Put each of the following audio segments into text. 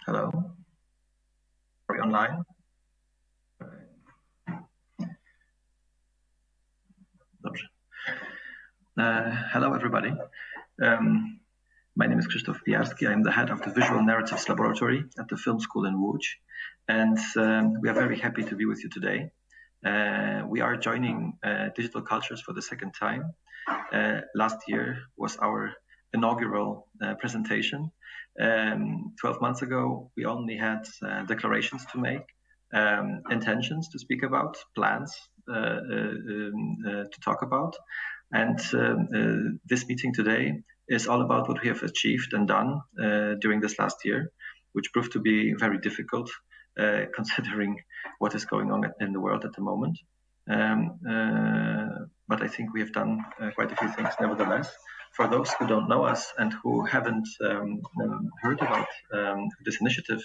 Hello. Are we online? Dobrze. Hello, everybody. My name is Krzysztof Pijarski. I'm the head of the Visual Narratives Laboratory at the Film School in Łódź, and we are very happy to be with you today. We are joining digital cultures for the second time. Last year was our inaugural presentation. 12 months ago, we only had declarations to make, intentions to speak about, plans to talk about. And this meeting today is all about what we have achieved and done during this last year, which proved to be very difficult considering what is going on in the world at the moment. But I think we have done quite a few things nevertheless. For those who don't know us and who haven't heard about this initiative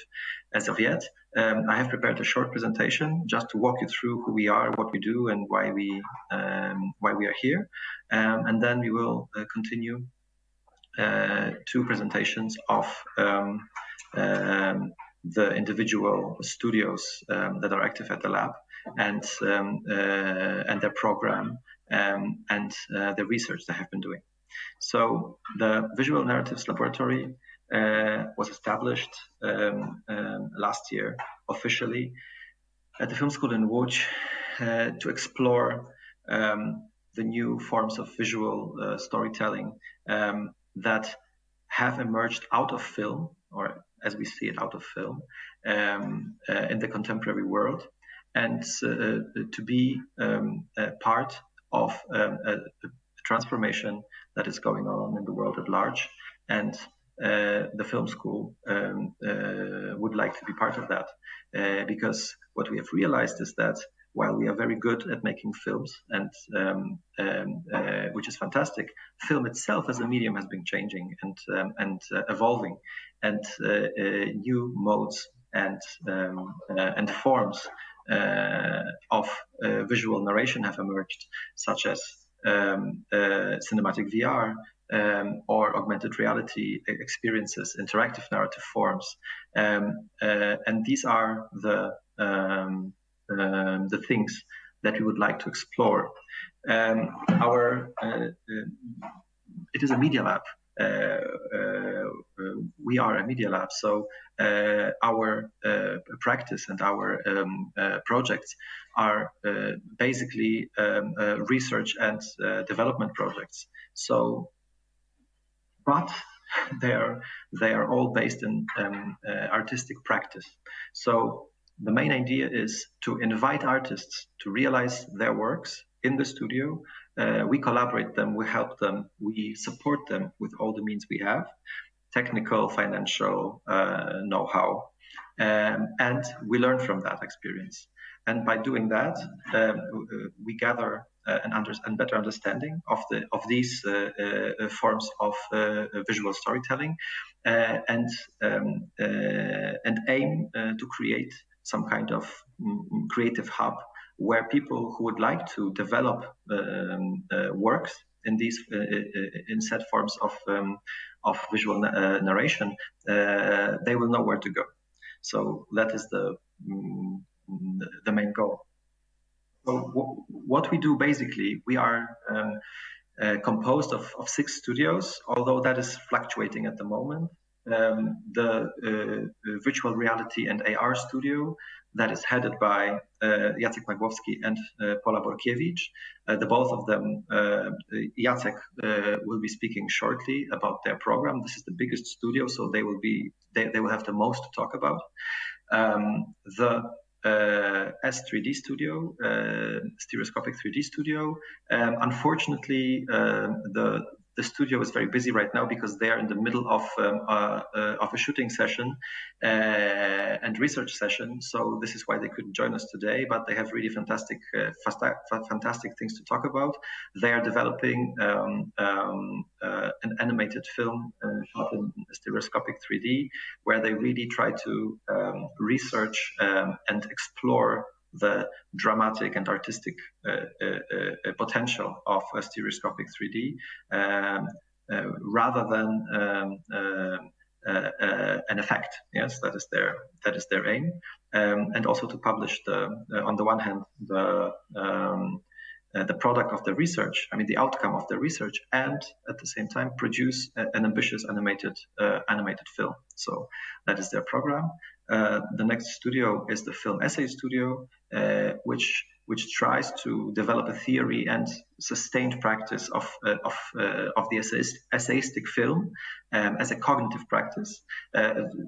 as of yet, I have prepared a short presentation just to walk you through who we are, what we do, and why we are here. And then we will continue two presentations of the individual studios that are active at the lab and their program and the research they have been doing. So the Visual Narratives Laboratory was established last year officially at the Film School in Łódź to explore the new forms of visual storytelling that have emerged out of film, or as we see it, out of film, in the contemporary world, and to be part of a transformation that is going on in the world at large. And the film school would like to be part of that, because what we have realized is that while we are very good at making films, and which is fantastic, film itself as a medium has been changing and evolving, and new modes and forms of visual narration have emerged, such as cinematic VR or augmented reality experiences, interactive narrative forms, and these are the things that we would like to explore. It is a media lab. We are a media lab, so our practice and our projects are basically research and development projects. So, but they are all based in artistic practice. So the main idea is to invite artists to realize their works in the studio. We collaborate them, we help them, we support them with all the means we have, technical, financial, know-how, and we learn from that experience. And by doing that, we gather an better understanding of these forms of visual storytelling, and aim to create some kind of creative hub where people who would like to develop works in these in set forms of visual narration, they will know where to go. So that is the main goal. So what we do basically, we are composed of 6 studios, although that is fluctuating at the moment. The virtual reality and AR studio that is headed by Jacek Magłowski and Pola Borkiewicz. The both of them, Jacek will be speaking shortly about their program. This is the biggest studio, so they will have the most to talk about. The S3D studio, stereoscopic 3D studio. Unfortunately, the studio is very busy right now because they are in the middle of a shooting session and research session. So this is why they couldn't join us today. But they have really fantastic things to talk about. They are developing an animated film shot in stereoscopic 3D, where they really try to research and explore the dramatic and artistic potential of a stereoscopic 3D, rather than an an effect. Yes, that is their aim, and also to publish on the one hand the product of the research, the outcome of the research, and at the same time produce an ambitious animated film. So that is their program. The next studio is the Film Essay Studio, which tries to develop a theory and sustained practice of the essayistic film as a cognitive practice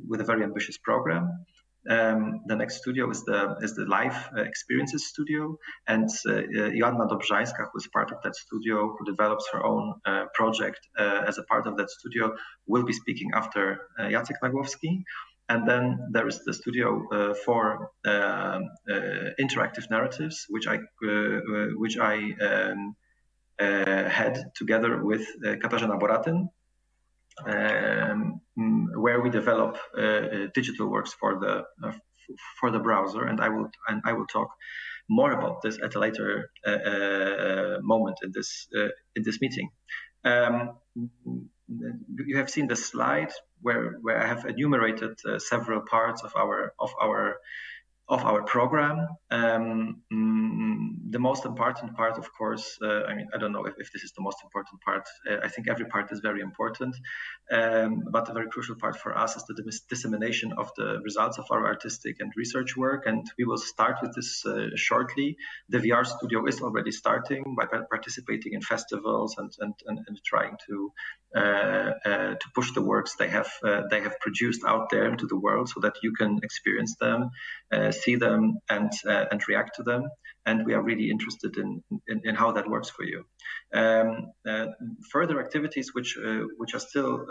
with a very ambitious program. The next studio is the Live Experiences Studio, and Joanna Dobrzańska, who is part of that studio, who develops her own project as a part of that studio, will be speaking after Jacek Nagłowski. And then there is the studio for interactive narratives, which I had together with Katarzyna Boratyn, where we develop digital works for the browser, and I will talk more about this at a later moment in this meeting. You have seen the slide where I have enumerated several parts of our program. The most important part, of course, I don't know if this is the most important part. I think every part is very important, but a very crucial part for us is the dissemination of the results of our artistic and research work, and we will start with this shortly. The VR studio is already starting by participating in festivals and trying to push the works they have produced out there into the world, so that you can experience them, see them, and react to them. And we are really interested in how that works for you. Further activities which are still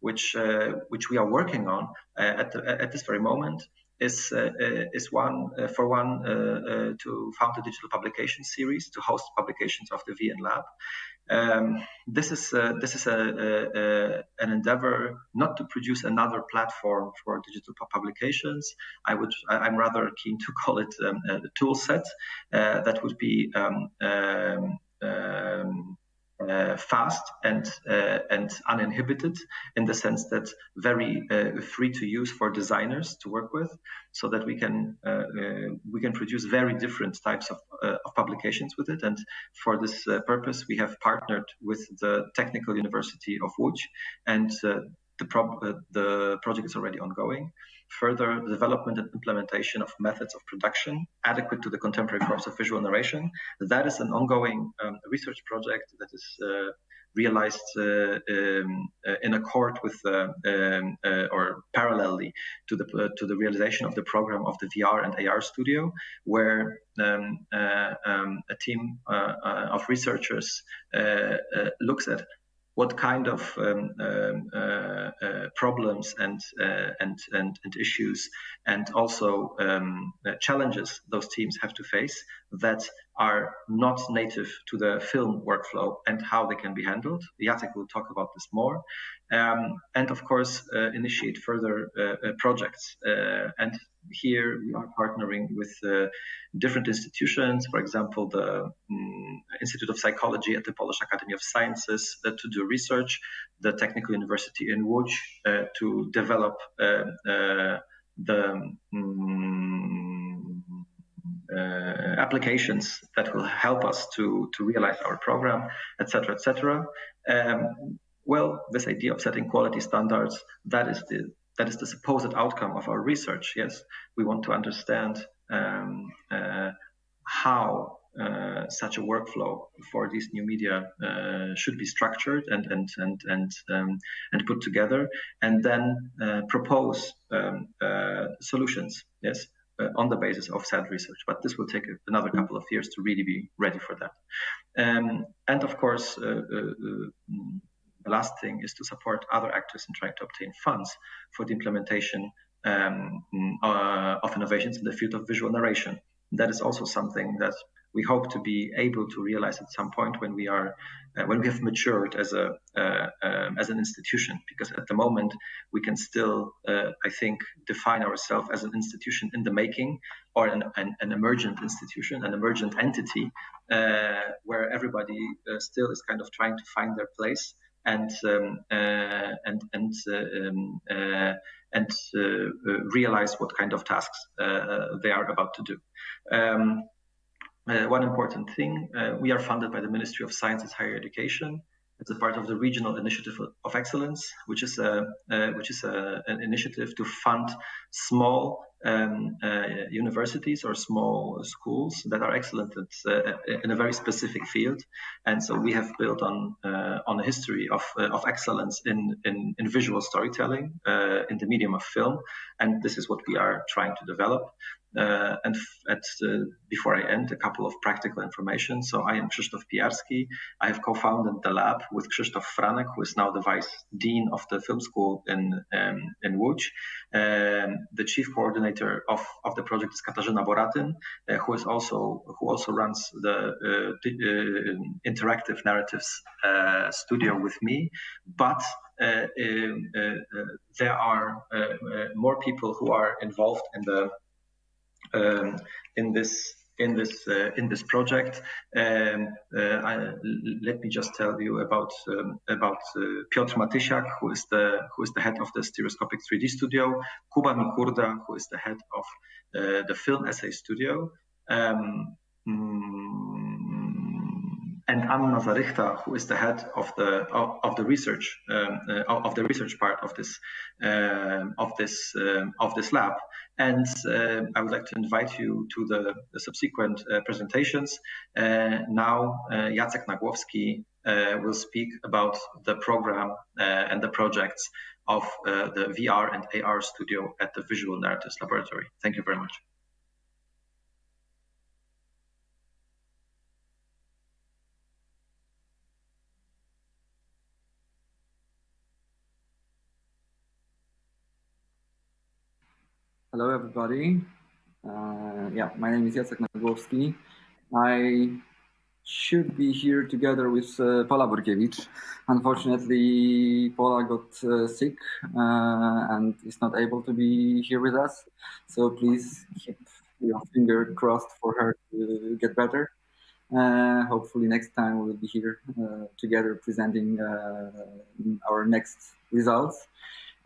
which we are working on at this very moment is one to found a digital publication series to host publications of the vnLab. This is an endeavor not to produce another platform for digital publications. I'm rather keen to call it a tool set that would be fast and uninhibited, in the sense that very free to use for designers to work with, so that we can produce very different types of publications with it. And for this purpose, we have partnered with the Technical University of Łódź, and the project is already ongoing. Further development and implementation of methods of production adequate to the contemporary forms of visual narration. That is an ongoing research project that is realized in accord with or parallelly to the realization of the program of the VR and AR studio, where a team of researchers looks at what kind of problems and issues, and also challenges those teams have to face that are not native to the film workflow, and how they can be handled. Jacek will talk about this more. And of course, initiate further projects. And here we are partnering with different institutions, for example, the Institute of Psychology at the Polish Academy of Sciences to do research, the Technical University in Łódź to develop the applications that will help us to realize our program, etc., etc. Well, this idea of setting quality standards, that is the supposed outcome of our research. Yes, we want to understand how such a workflow for these new media should be structured and put together, and then propose solutions. Yes. On the basis of said research, but this will take another couple of years to really be ready for that. And of course, the last thing is to support other actors in trying to obtain funds for the implementation of innovations in the field of visual narration. That is also something that we hope to be able to realize at some point when we have matured as an institution. Because at the moment we can still, I think, define ourselves as an institution in the making, or an emergent institution, an emergent entity, where everybody still is kind of trying to find their place and realize what kind of tasks they are about to do. One important thing, we are funded by the Ministry of Science and Higher Education. It's a part of the Regional Initiative of Excellence, which is an initiative to fund small universities or small schools that are excellent in a very specific field. And so we have built on a history of excellence in visual storytelling in the medium of film, and this is what we are trying to develop. Before I end, a couple of practical information. So I am Krzysztof Pijarski. I have co-founded the lab with Krzysztof Franek, who is now the vice dean of the film school in Łódź. The chief coordinator of the project is Katarzyna Boratyn, who also runs the interactive narratives studio with me. But there are more people who are involved in this project. Let me just tell you about Piotr Matysiak, who is the head of the stereoscopic 3D studio, Kuba Mikurda, who is the head of the film essay studio, and Anna Zarychta, who is the head of the research part of this lab. And I would like to invite you to the subsequent presentations. Now Jacek Nagłowski will speak about the program and the projects of the VR and AR studio at the Visual Narratives Laboratory. Thank you very much. Hello, everybody. My name is Jacek Nagłowski. I should be here together with Pola Borkiewicz. Unfortunately, Pola got sick and is not able to be here with us. So please keep your finger crossed for her to get better. Hopefully next time we will be here together presenting our next results.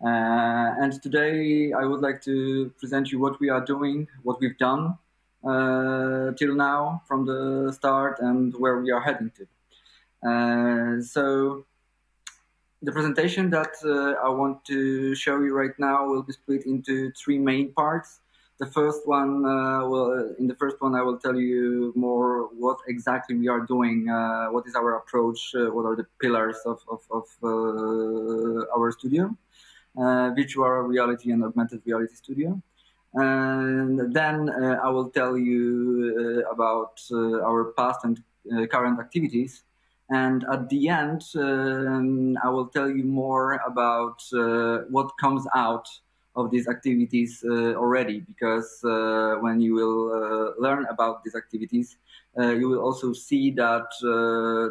And today I would like to present you what we are doing, what we've done till now from the start and where we are heading to. So the presentation that I want to show you right now will be split into three main parts. The first one, in the first one I will tell you more what exactly we are doing, what is our approach, what are the pillars of our studio. Virtual reality and augmented reality studio. And then I will tell you about our past and current activities. And at the end, I will tell you more about what comes out of these activities already, because when you will learn about these activities, you will also see that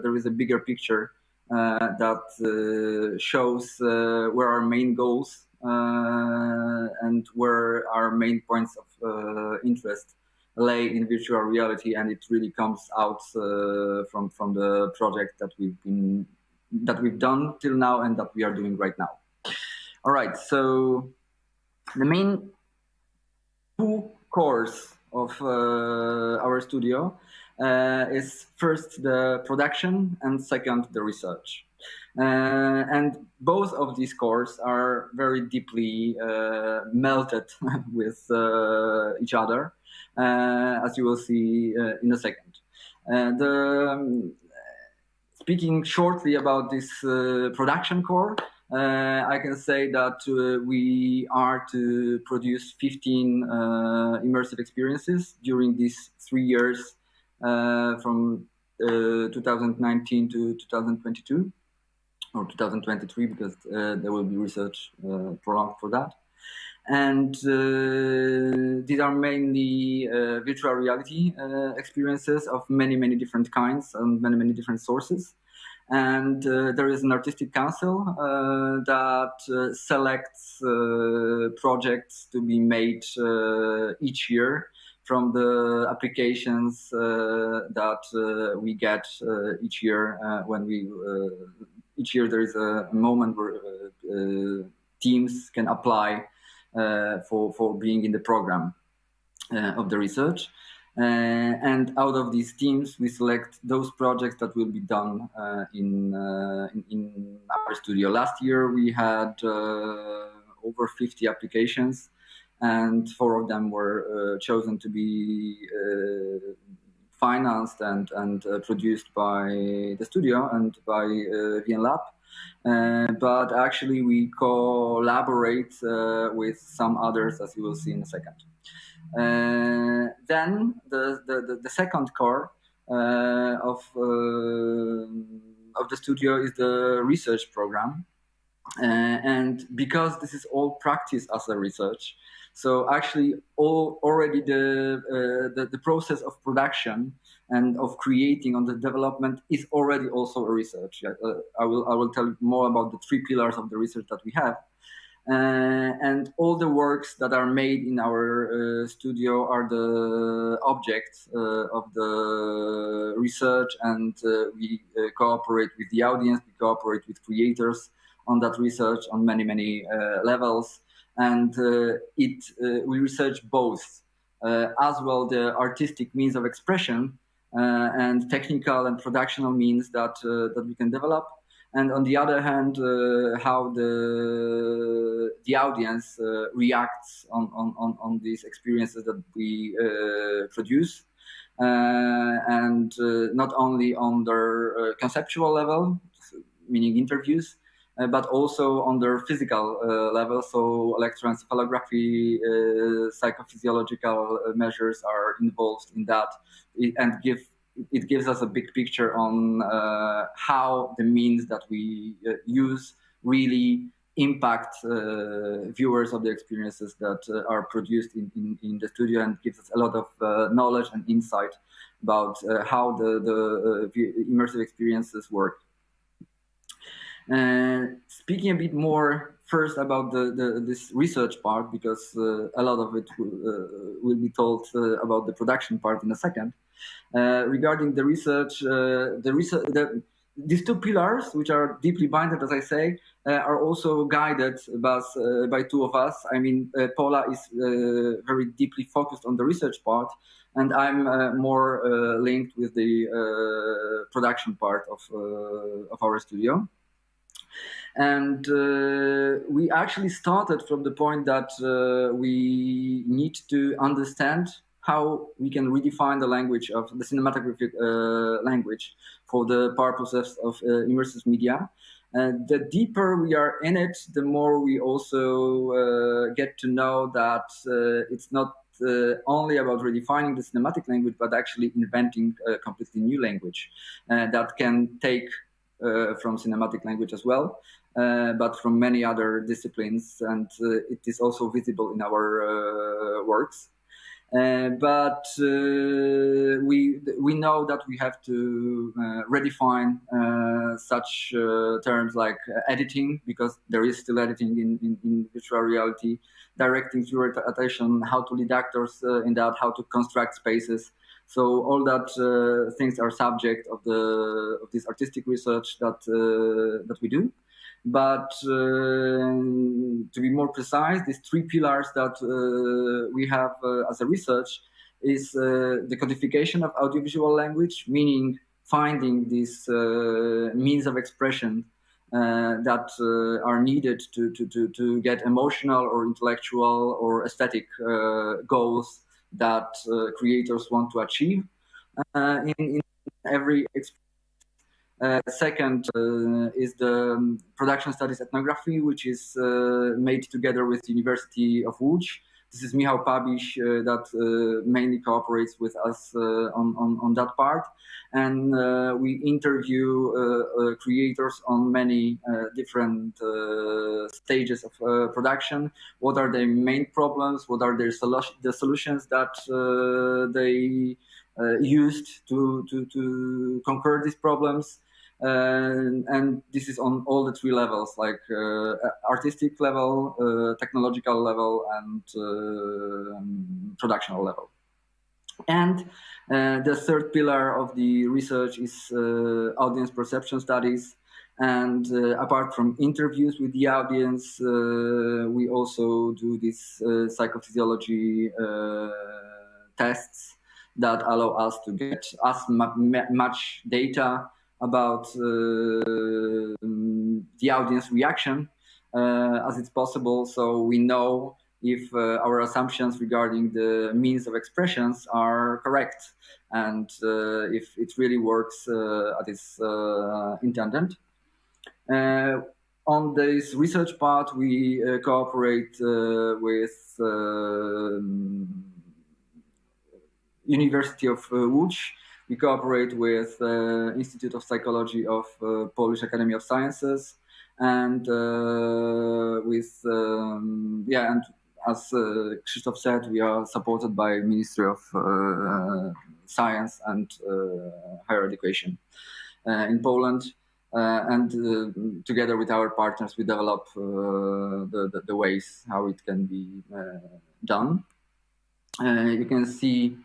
there is a bigger picture that shows where our main goals and where our main points of interest lay in virtual reality, and it really comes out from the project that we've done till now and that we are doing right now. All right, so the main two cores of our studio is first the production and second the research. And both of these cores are very deeply melted with each other, as you will see in a second. Speaking shortly about this production core, I can say that we are to produce 15 immersive experiences during these 3 years from 2019 to 2022 or 2023, because there will be research prolonged for that. And these are mainly virtual reality experiences of many, many different kinds and many, many different sources. And there is an artistic council that selects projects to be made each year from the applications that we get each year when we each year there is a moment where teams can apply for being in the program of the research. And out of these teams, we select those projects that will be done in our studio. Last year, we had over 50 applications, and 4 of them were chosen to be financed and produced by the studio and by vnLab. But actually, we collaborate with some others, as you will see in a second. Then the second core of the studio is the research program, and because this is all practice as a research, so actually already the process of production and of creating on the development is already also a research. I will tell you more about the 3 pillars of the research that we have. And all the works that are made in our studio are the objects of the research, and we cooperate with the audience, we cooperate with creators on that research on many levels. And we research both, as well the artistic means of expression and technical and productional means that we can develop. And on the other hand, how the audience reacts on these experiences that we produce, and not only on their conceptual level, meaning interviews, but also on their physical level. So electroencephalography, psychophysiological measures are involved in that, and it gives us a big picture on how the means that we use really impact viewers of the experiences that are produced in the studio, and gives us a lot of knowledge and insight about how the immersive experiences work. Speaking a bit more first about this research part, because a lot of it will be told about the production part in a second. Regarding the research, these 2 pillars, which are deeply binded, as I say, are also guided by 2 of us. I mean, Paula is very deeply focused on the research part, and I'm more linked with the production part of our studio. And we actually started from the point that we need to understand how we can redefine the language of the cinematographic language for the purposes of immersive media. The deeper we are in it, the more we also get to know that it's not only about redefining the cinematic language, but actually inventing a completely new language that can take from cinematic language as well, but from many other disciplines, and it is also visible in our works. But we know that we have to redefine such terms like editing, because there is still editing in virtual reality, directing viewer attention, how to lead actors in that, how to construct spaces. So all that things are subject of this artistic research that we do. But to be more precise, these 3 pillars that we have as a research is the codification of audiovisual language, meaning finding these means of expression that are needed to get emotional or intellectual or aesthetic goals that creators want to achieve in every experience. Second is the production studies ethnography, which is made together with the University of Łódź. This is Michał Pabiś that mainly cooperates with us on that part. And we interview creators on many different stages of production. What are their main problems? What are the solutions that they used to conquer these problems? And this is on all the 3 levels, like artistic level, technological level, and productional level. And the third pillar of the research is audience perception studies. And apart from interviews with the audience, we also do these psychophysiology tests that allow us to get as much data about the audience reaction as it's possible, so we know if our assumptions regarding the means of expressions are correct and if it really works as it's intended. On this research part, we cooperate with University of Łódź. We cooperate with Institute of Psychology of Polish Academy of Sciences, and with and as Krzysztof said, we are supported by Ministry of Science and Higher Education in Poland. And together with our partners, we develop the ways how it can be done. You can see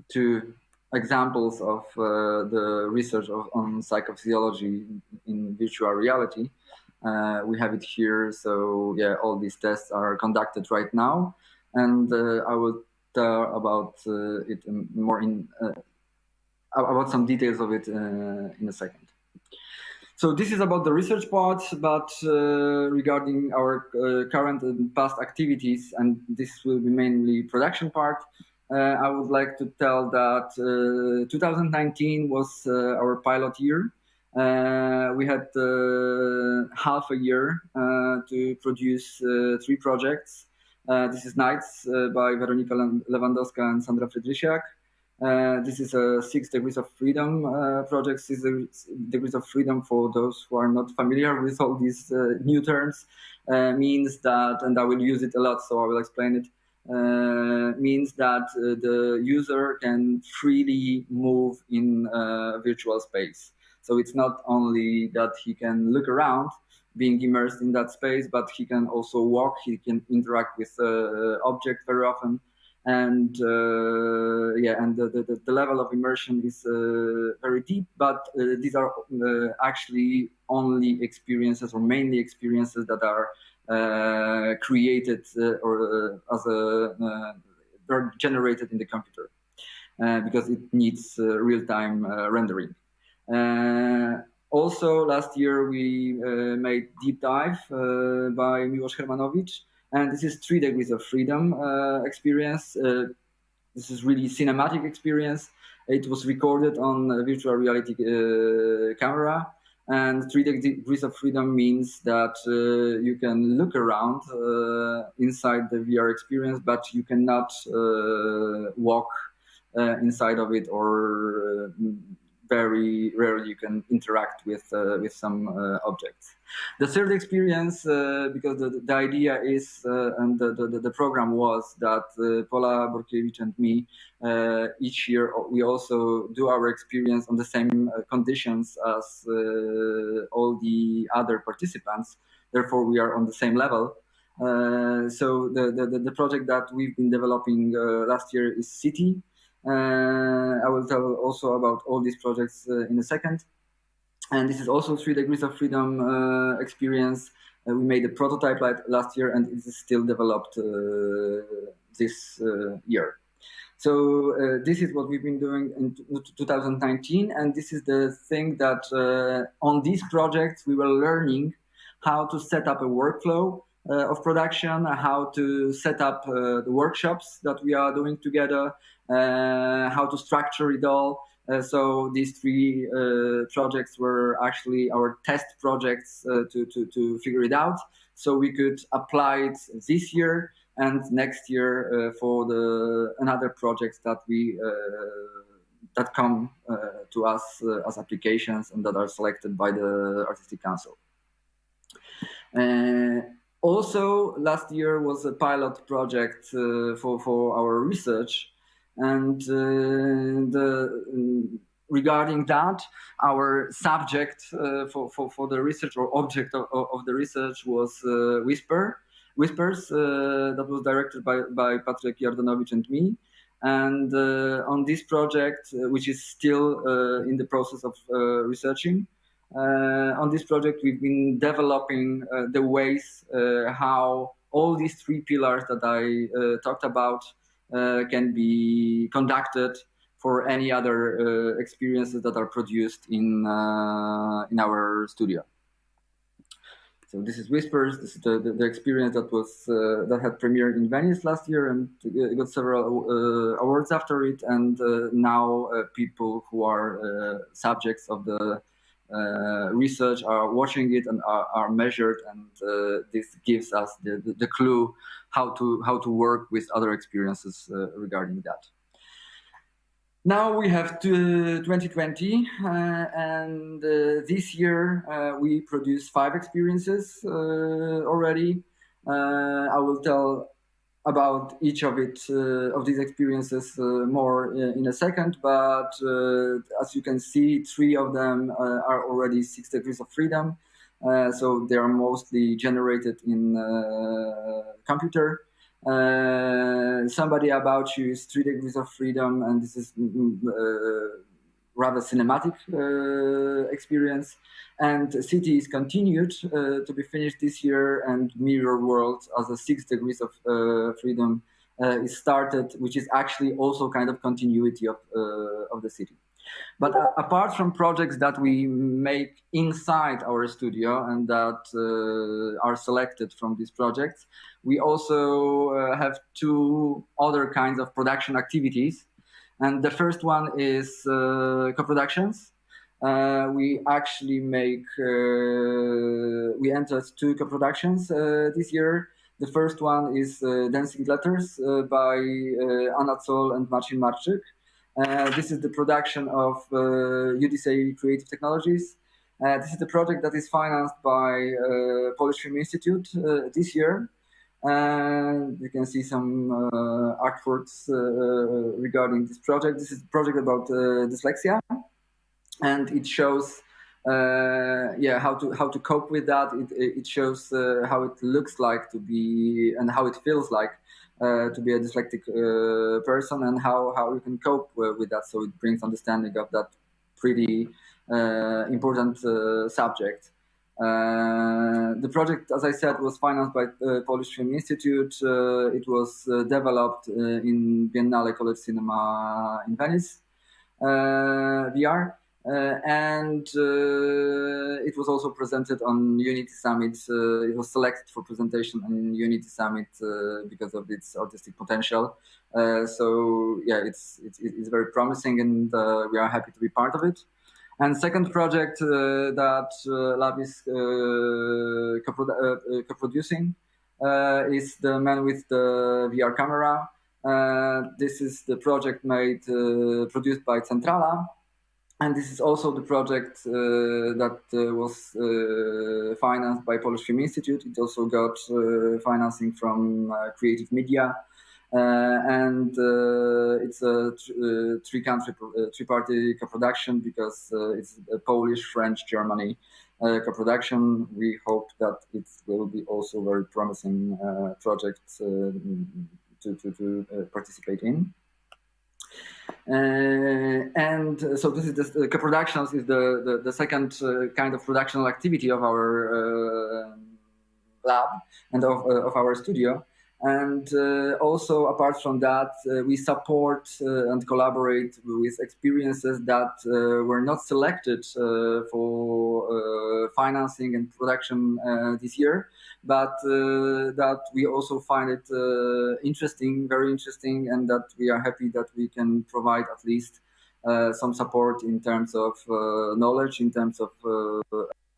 two examples of the research on psychophysiology in virtual reality. We have it here, so yeah, all these tests are conducted right now, and I will tell about it more about some details of it in a second. So this is about the research part, but regarding our current and past activities, and this will be mainly production part, I would like to tell that 2019 was our pilot year. We had half a year to produce 3 projects. This is Nights by Weronika Lewandowska and Sandra Frydrysiak. This is a 6 Degrees of Freedom project. 6 Degrees of Freedom, for those who are not familiar with all these new terms, means that, and I will use it a lot, so I will explain it, means that the user can freely move in virtual space. So it's not only that he can look around, being immersed in that space, but he can also walk, he can interact with objects very often. And the level of immersion is very deep, but these are actually only experiences, or mainly experiences, that are created or they're generated in the computer because it needs real-time rendering. Also, last year we made Deep Dive by Miłosz Hermanowicz. And this is 3 Degrees of Freedom experience. This is really cinematic experience. It was recorded on a virtual reality camera. And 3 Degrees of Freedom means that you can look around inside the VR experience, but you cannot walk inside of it, or very rarely you can interact with some objects. The third experience, because the idea is, and the program was that Pola Borkiewicz and me, each year we also do our experience on the same conditions as all the other participants. Therefore, we are on the same level. So the project that we've been developing last year is City. I will tell also about all these projects in a second. And this is also 3 Degrees of Freedom experience. We made a prototype last year, and it is still developed this year. So this is what we've been doing in 2019, and this is the thing that on these projects we were learning how to set up a workflow of production, how to set up the workshops that we are doing together, how to structure it all. So these 3 projects were actually our test projects to figure it out, so we could apply it this year and next year for the another projects that we that come to us as applications and that are selected by the Artistic Council. Also, last year was a pilot project for our research. And regarding that, our subject for the research, or object of the research, was Whispers, that was directed by Patryk Jardanowicz and me. And on this project, which is still in the process of researching, On this project, we've been developing the ways how all these three pillars that I talked about can be conducted for any other experiences that are produced in our studio. So this is Whispers. This is the experience that was that had premiered in Venice last year and got several awards after it. And now people who are subjects of the research are watching it and are measured, and this gives us the clue how to work with other experiences regarding that. Now we have 2020, and this year we produced 5 experiences already. I will tell about each of these experiences more in a second, but as you can see, 3 of them are already 6 degrees of freedom. So they are mostly generated in computer. Somebody About You is 3 degrees of freedom, and this is rather cinematic experience. And City is continued to be finished this year, and Mirror World as a 6 degrees of freedom is started, which is actually also kind of continuity of the city. But apart from projects that we make inside our studio and that are selected from these projects, we also have 2 other kinds of production activities. And the first one is co-productions. We actually we entered 2 co-productions this year. The first one is Dancing Letters by Anna Zoll and Marczyk. This is the production of UDC Creative Technologies. This is the project that is financed by Polish Film Institute this year. And you can see some artworks regarding this project. This is a project about dyslexia, and it shows how to cope with that. It shows how it looks like to be and how it feels like to be a dyslexic person, and how you can cope with that. So it brings understanding of that pretty important subject. The project, as I said, was financed by Polish Film Institute. It was developed in Biennale College Cinema in Venice, VR. And it was also presented on Unity Summit. It was selected for presentation on Unity Summit because of its artistic potential. So yeah, it's very promising, and we are happy to be part of it. And second project that Lab is co-producing is The Man with the VR Camera. This is the project produced by Centrala. And this is also the project that was financed by Polish Film Institute. It also got financing from Creative Media. And it's a three-party co-production because it's a Polish, French, Germany co-production. We hope that it will be also a very promising project to participate in. And so this is the co-productions is the second kind of productional activity of our lab and of our studio. And also, apart from that, we support and collaborate with experiences that were not selected for financing and production this year, but that we also find it interesting, very interesting, and that we are happy that we can provide at least some support in terms of knowledge, in terms of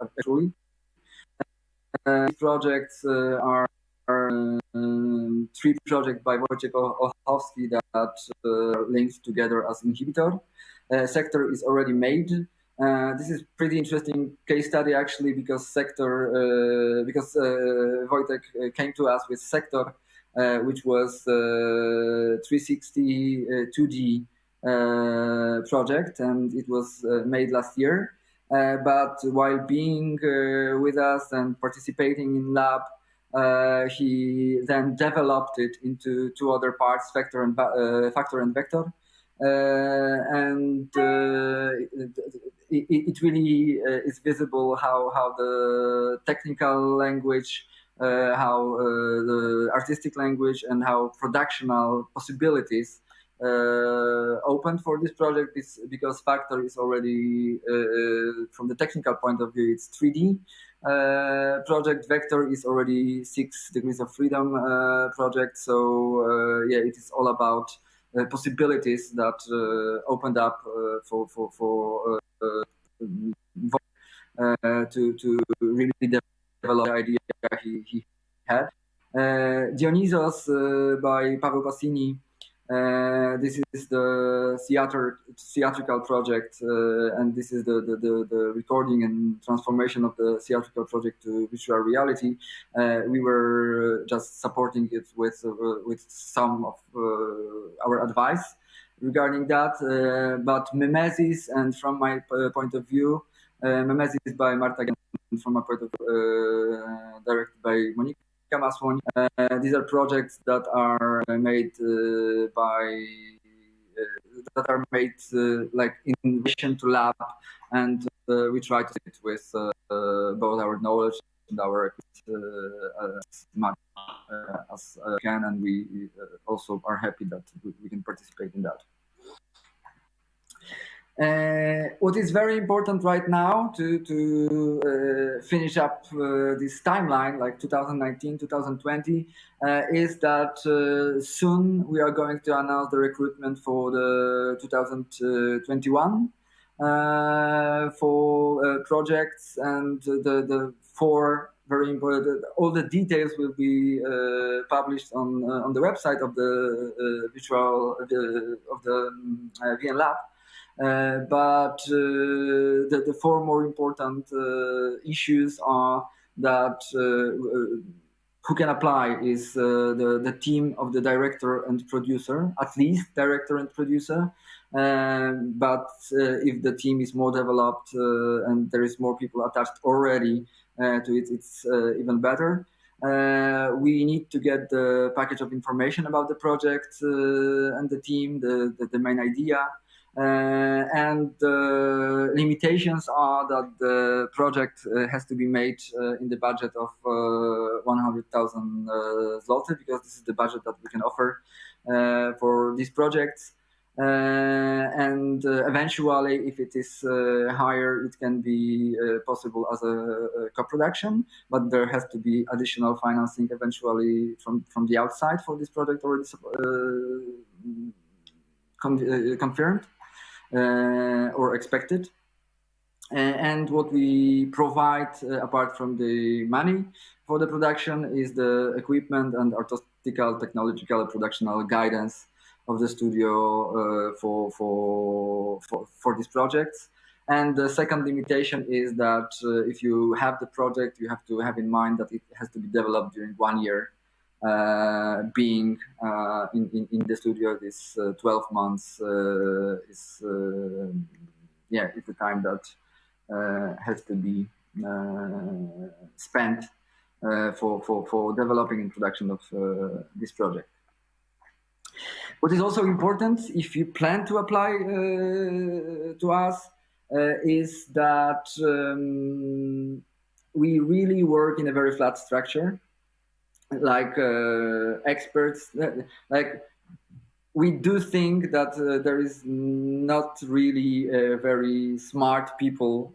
actually. These projects are 3 projects by Wojciech Olchowski that are linked together as inhibitor. Sector is already made. This is pretty interesting case study actually because Wojtek came to us with Sector, which was 360 2D project, and it was made last year. But while being with us and participating in lab, he then developed it into 2 other parts, factor and vector. and it really is visible how the technical language, how the artistic language, and how productional possibilities opened for this project is because Factor is already, from the technical point of view, it's 3D project. Vector is already 6 degrees of freedom project. So yeah, it is all about possibilities that opened up to really develop the idea he had. Dionysos by Paweł Passini. This is the theatrical project, and this is the recording and transformation of the theatrical project to virtual reality. We were just supporting it with some of our advice regarding that. But Mimesis, and from my point of view, Mimesis by Marczyk, and from my point of view, directed by Monika Masłoń. These are projects that are made like in relation to lab, and we try to sit with both our knowledge and our as much as we can, and we also are happy that we can participate in that. What is very important right now to finish up this timeline, like 2019, 2020, is that soon we are going to announce the recruitment for the 2021 for projects, and the 4 very important. All the details will be published on the website of the vnLab. But the 4 more important issues are that who can apply is the team of the director and producer, at least director and producer. But if the team is more developed and there is more people attached already to it, it's even better. We need to get the package of information about the project and the team, the main idea. And the limitations are that the project has to be made in the budget of 100,000 zloty, because this is the budget that we can offer for these projects. And eventually, if it is higher, it can be possible as a co-production, but there has to be additional financing eventually from the outside for this project already confirmed. Or expected. And what we provide, apart from the money for the production, is the equipment and artistical, technological, productional guidance of the studio for these projects. And the second limitation is that if you have the project, you have to have in mind that it has to be developed during 1 year. Being in the studio, this 12 months is the time that has to be spent for developing and production of this project. What is also important, if you plan to apply to us, is that we really work in a very flat structure. Like experts, like we do think that there is not really very smart people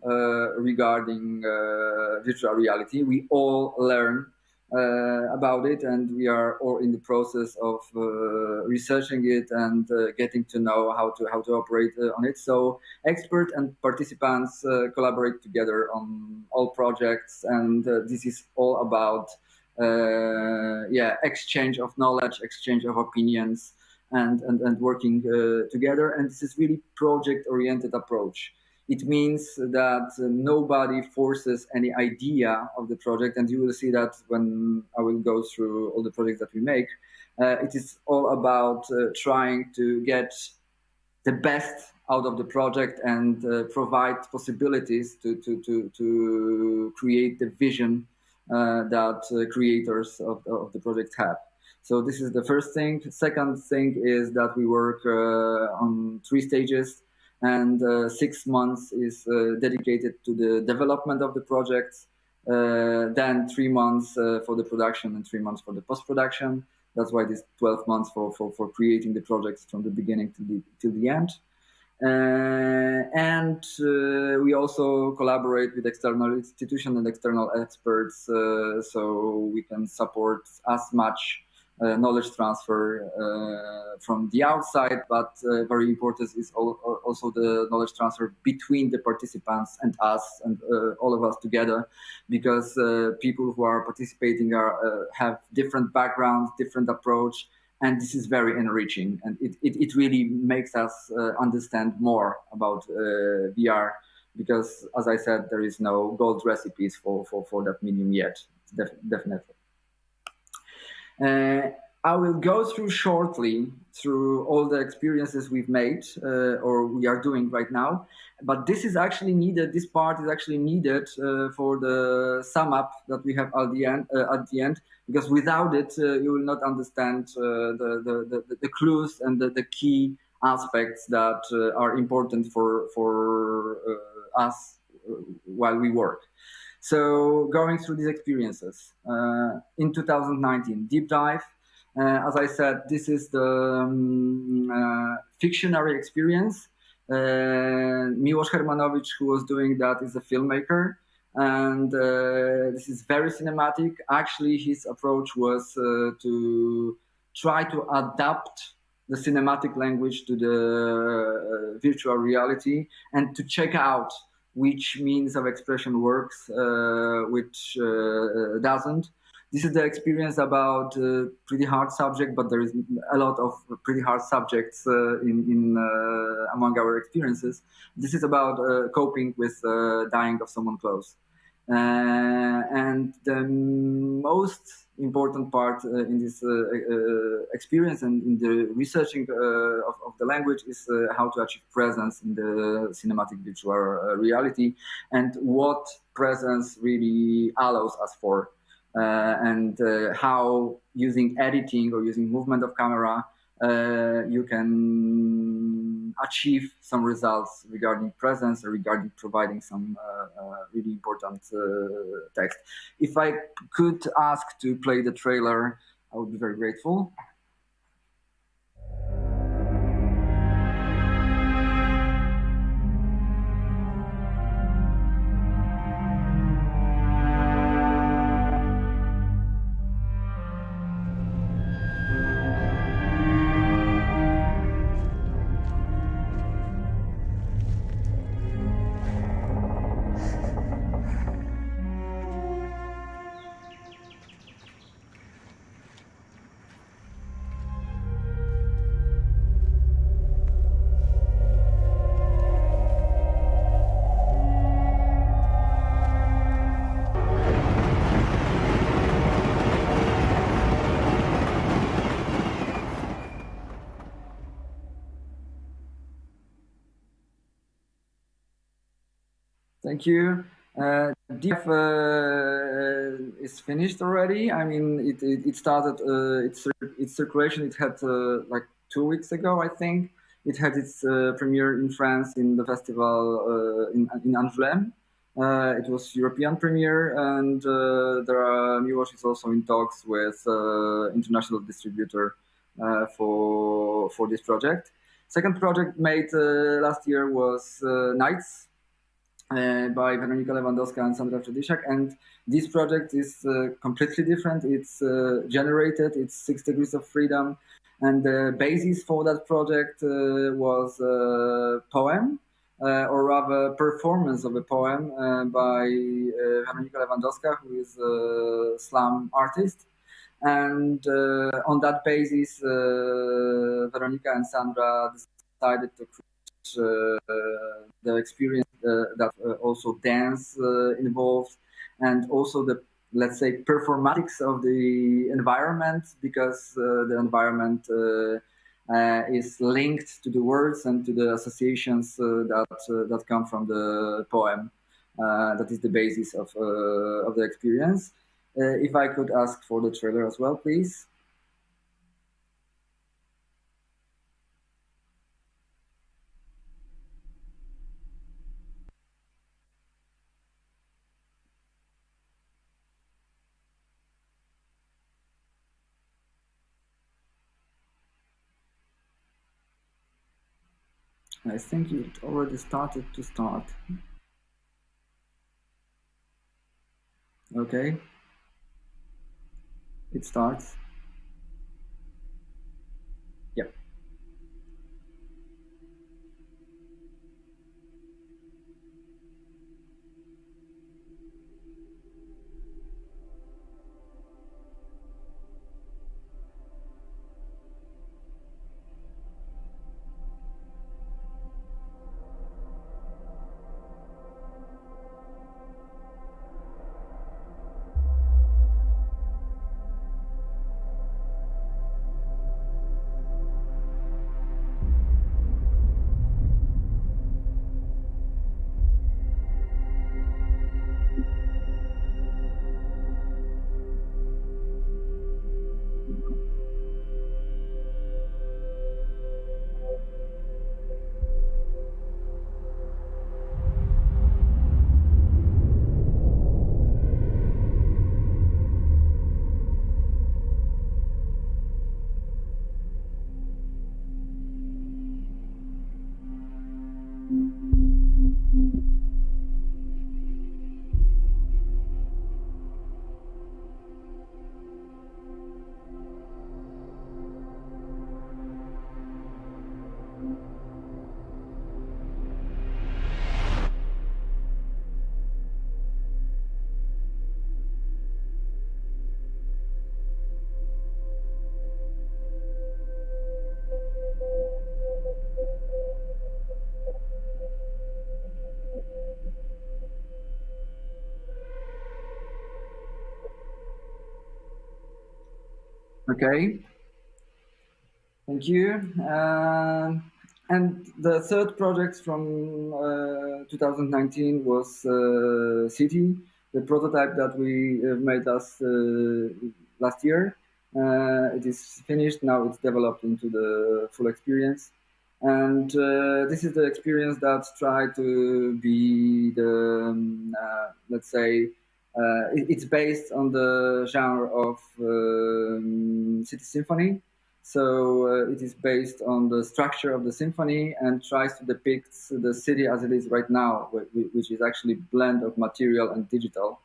regarding virtual reality. We all learn about it, and we are all in the process of researching it and getting to know how to operate on it. So experts and participants collaborate together on all projects, and this is all about exchange of knowledge, exchange of opinions, and working together. And this is really project-oriented approach. It means that nobody forces any idea of the project, and you will see that when I will go through all the projects that we make. It is all about trying to get the best out of the project and provide possibilities to create the vision that creators of the project have. So this is the first thing. Second thing is that we work on 3 stages, and 6 months is dedicated to the development of the projects, then 3 months for the production and 3 months for the post-production. That's why this 12 months for creating the projects from the beginning till the end. And we also collaborate with external institutions and external experts, so we can support as much knowledge transfer from the outside, but very important is also the knowledge transfer between the participants and us and all of us together, because people who are participating have different backgrounds, different approach, and this is very enriching, and it really makes us understand more about VR, because, as I said, there is no gold recipes for that medium yet, definitely. I will go through shortly through all the experiences we've made or we are doing right now, but this is actually needed. This part is actually needed for the sum up that we have at the end, because without it, you will not understand the clues and the key aspects that are important for us while we work. So going through these experiences in 2019, deep dive. As I said, this is the fictionary experience. Miłosz Hermanowicz, who was doing that, is a filmmaker, and this is very cinematic. Actually, his approach was to try to adapt the cinematic language to the virtual reality and to check out which means of expression works, which doesn't. This is the experience about pretty hard subject, but there is a lot of pretty hard subjects among our experiences. This is about coping with dying of someone close. And the most important part in this experience and in the researching of the language is how to achieve presence in the cinematic virtual reality, and what presence really allows us for. And how using editing or using movement of camera you can achieve some results regarding presence or regarding providing some really important text. If I could ask to play the trailer, I would be very grateful. Thank you. DF is finished already. I mean, it started its circulation. It had like 2 weeks ago, I think. It had its premiere in France in the festival in Angoulême. It was European premiere, and Miłosz is also in talks with international distributor for this project. Second project made last year was Nights, by Weronika Lewandowska and Sandra Przedysiak, and this project is completely different. It's generated, it's 6 degrees of freedom, and the basis for that project was a poem, or rather performance of a poem by Weronika Lewandowska, who is a slam artist. And on that basis, Weronika and Sandra decided to create the experience that also dance involved, and also the, let's say, performatics of the environment, because the environment is linked to the words and to the associations that come from the poem. That is the basis of the experience. If I could ask for the trailer as well, please. I think it already started to start. Okay. It starts. Yep. Okay. Thank you. And the third project from 2019 was City, the prototype that we made last year. It is finished now. It's developed into the full experience, and this is the experience that tried to be the let's say it's based on the genre of city symphony. So it is based on the structure of the symphony and tries to depict the city as it is right now, which is actually a blend of material and digital,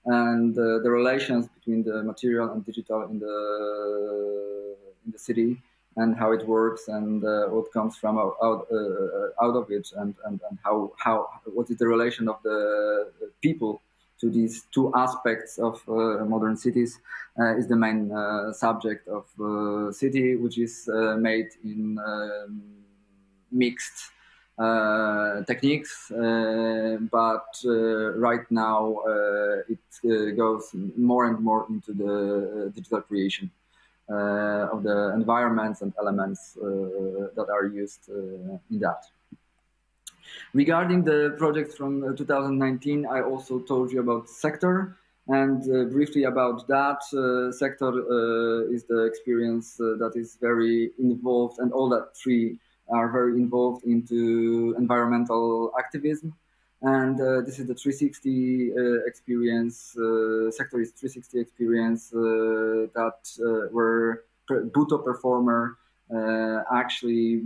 and the relations between the material and digital in the city, and how it works, and what comes from out of it, and how what is the relation of the people to these two aspects of modern cities, is the main subject of City, which is made in mixed techniques, but right now it goes more and more into the digital creation of the environments and elements that are used in that. Regarding the project from 2019, I also told you about sector, and briefly about that. Sector is the experience that is very involved, and all that three are very involved into environmental activism. And this is the 360 experience, sector is 360 experience that where Buto performer actually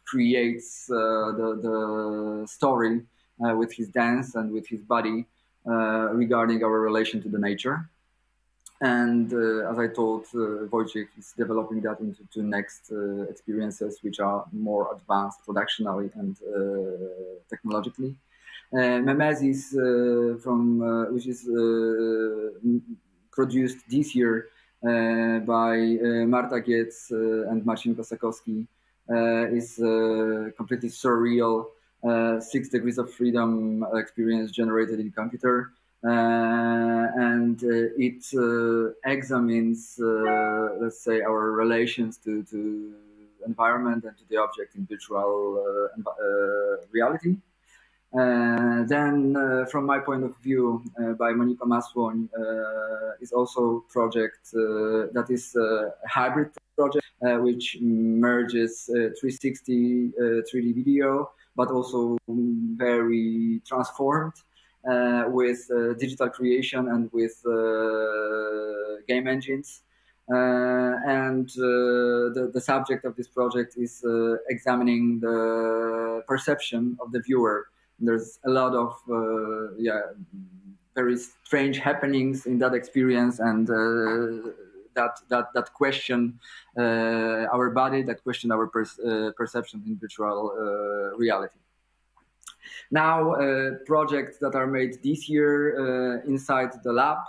creates the story with his dance and with his body regarding our relation to the nature. And as I told, Wojciech is developing that into two next experiences, which are more advanced productionally and technologically. Memesis, which is produced this year by Marta Gietz and Marcin Kosakowski, is completely surreal 6 degrees of freedom experience generated in computer. And it examines, let's say, our relations to environment and to the object in virtual reality. Then, from my point of view, by Monika Masłoń, is also a project that is a hybrid project, which merges 360 3D video, but also very transformed with digital creation and with game engines. The subject of this project is examining the perception of the viewer. There's a lot of very strange happenings in that experience, and that question our body, that question our perception in virtual reality. Now, projects that are made this year inside the lab.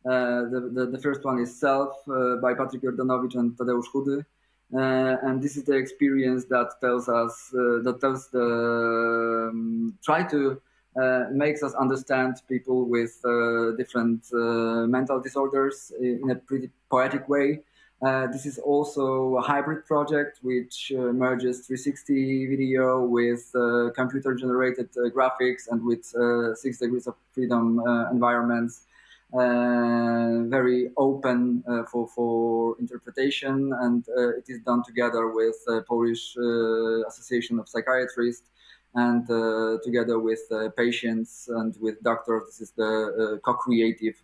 The first one is Self by Patryk Jordanowicz and Tadeusz Chudy. And this is the experience that try to makes us understand people with different mental disorders in a pretty poetic way. This is also a hybrid project which merges 360 video with computer-generated graphics and with 6 degrees of freedom environments. Very open for interpretation, and it is done together with Polish Association of Psychiatrists and together with patients and with doctors. This is the co-creative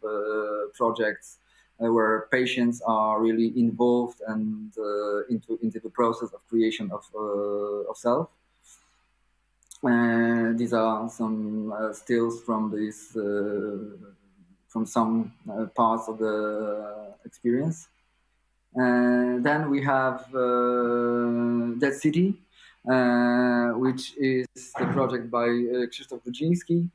projects where patients are really involved and into the process of creation of self. These are some stills from this from some parts of the experience. And then we have Dead City, which is the project by Krzysztof Rudziński.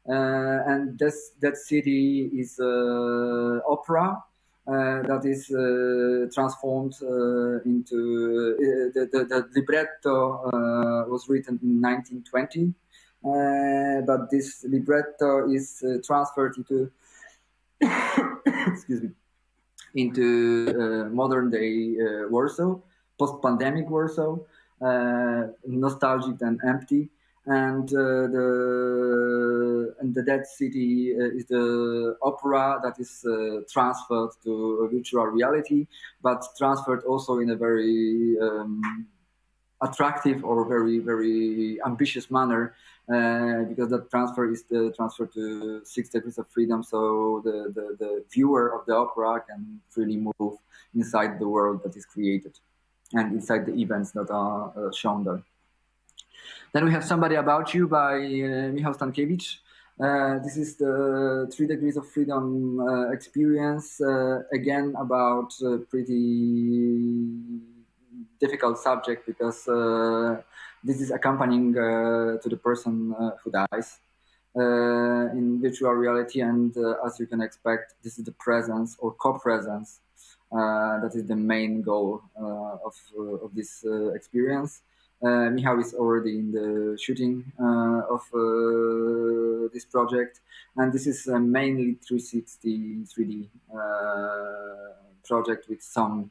And Dead City is an opera that is transformed into the libretto was written in 1920, but this libretto is transferred into excuse me, into modern day Warsaw, post-pandemic Warsaw, nostalgic and empty. And the Dead City is the opera that is transferred to virtual reality, but transferred also in a very attractive or very, very ambitious manner, because that transfer is the transfer to 6 degrees of freedom. So the viewer of the opera can freely move inside the world that is created and inside the events that are shown there. Then we have Somebody About You by Michał Stankiewicz. This is the 3 degrees of freedom experience, again about pretty difficult subject, because this is accompanying to the person who dies in virtual reality, and as you can expect, this is the presence or co-presence that is the main goal of this experience. Michał is already in the shooting of this project, and this is mainly 360 3D project with some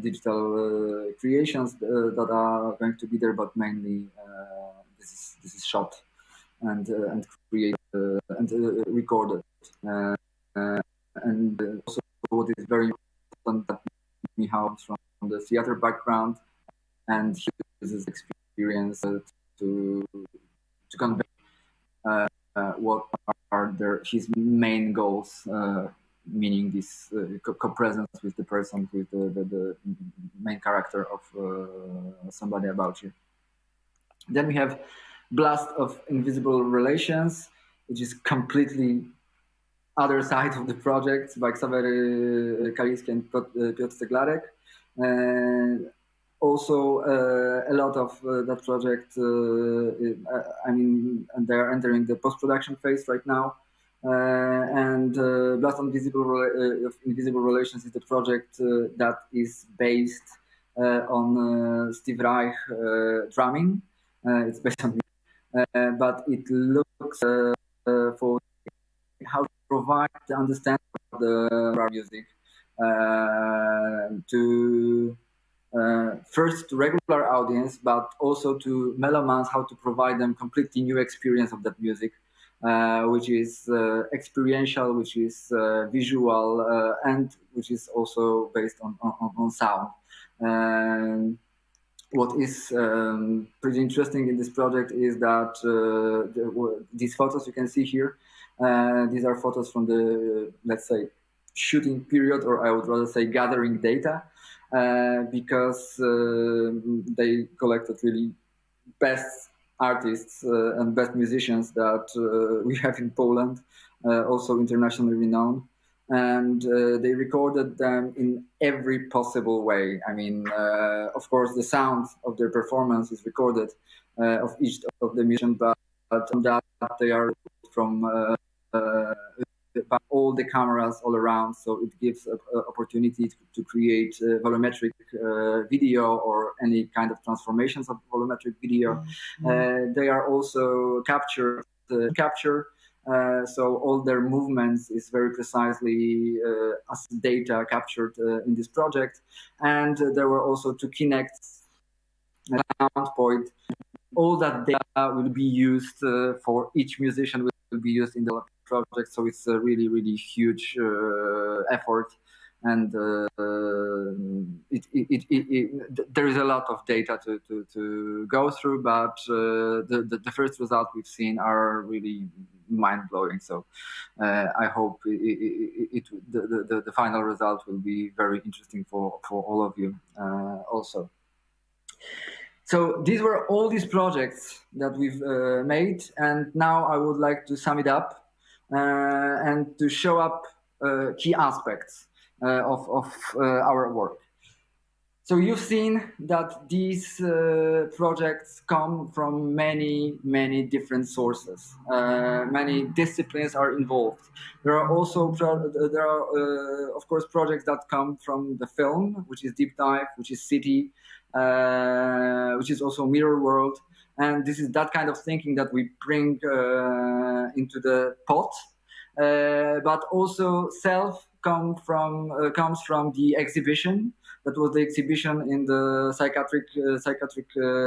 digital creations that are going to be there, but mainly this is shot and created and recorded. And also, what is very important, that Michał is from the theater background, and he uses experience to convey what are his main goals, meaning this co-presence with the person, with the main character of Somebody About You. Then we have Blast of Invisible Relations, which is completely other side of the project, by Ksawery Kaliski and Piotr Ceglarek. Also, a lot of that project, I mean, and they are entering the post-production phase right now. And Blast of Invisible Relations is the project that is based on Steve Reich drumming. It's based on, but it looks for how to provide the understanding of the music to first to regular audience, but also to melomans, how to provide them completely new experience of that music, which is experiential, which is visual, and which is also based on sound. What is pretty interesting in this project is that these photos you can see here, these are photos from the, let's say, shooting period, or I would rather say gathering data, because they collected really best artists and best musicians that we have in Poland, also internationally renowned. And they recorded them in every possible way. I mean, of course, the sound of their performance is recorded of each of the musicians, but on that they are from all the cameras all around, so it gives an opportunity to create volumetric video or any kind of transformations of volumetric video. They are also captured. So all their movements is very precisely as data captured in this project. And there were also to connect sound point. All that data will be used for each musician will be used in the project. So it's a really, really huge effort. And there is a lot of data to go through, but the first results we've seen are really mind-blowing. So I hope the final result will be very interesting for all of you also. So these were all these projects that we've made, and now I would like to sum it up and to show up key aspects of our work. So you've seen that these projects come from many different sources. Many disciplines are involved. There are also of course projects that come from the film, which is Deep Dive, which is City, which is also Mirror World, and this is that kind of thinking that we bring into the pot. But also Self comes from the exhibition. That was the exhibition in the psychiatric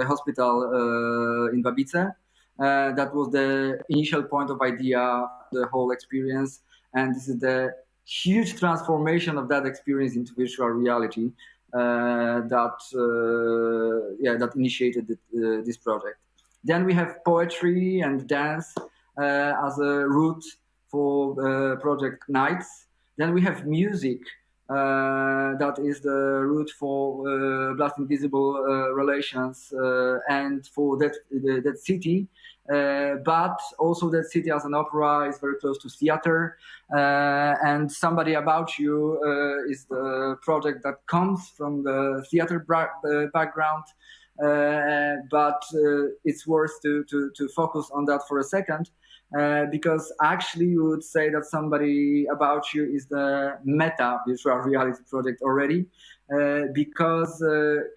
hospital in Babice. That was the initial point of idea, the whole experience, and this is the huge transformation of that experience into virtual reality that initiated this project. Then we have poetry and dance as a route for Project Nights. Then we have music. That is the route for Blast Invisible Relations and for that city. But also that city as an opera is very close to theater. And Somebody About You is the project that comes from the theater background. But it's worth to focus on that for a second. Because actually you would say that Somebody About You is the meta virtual reality project already, because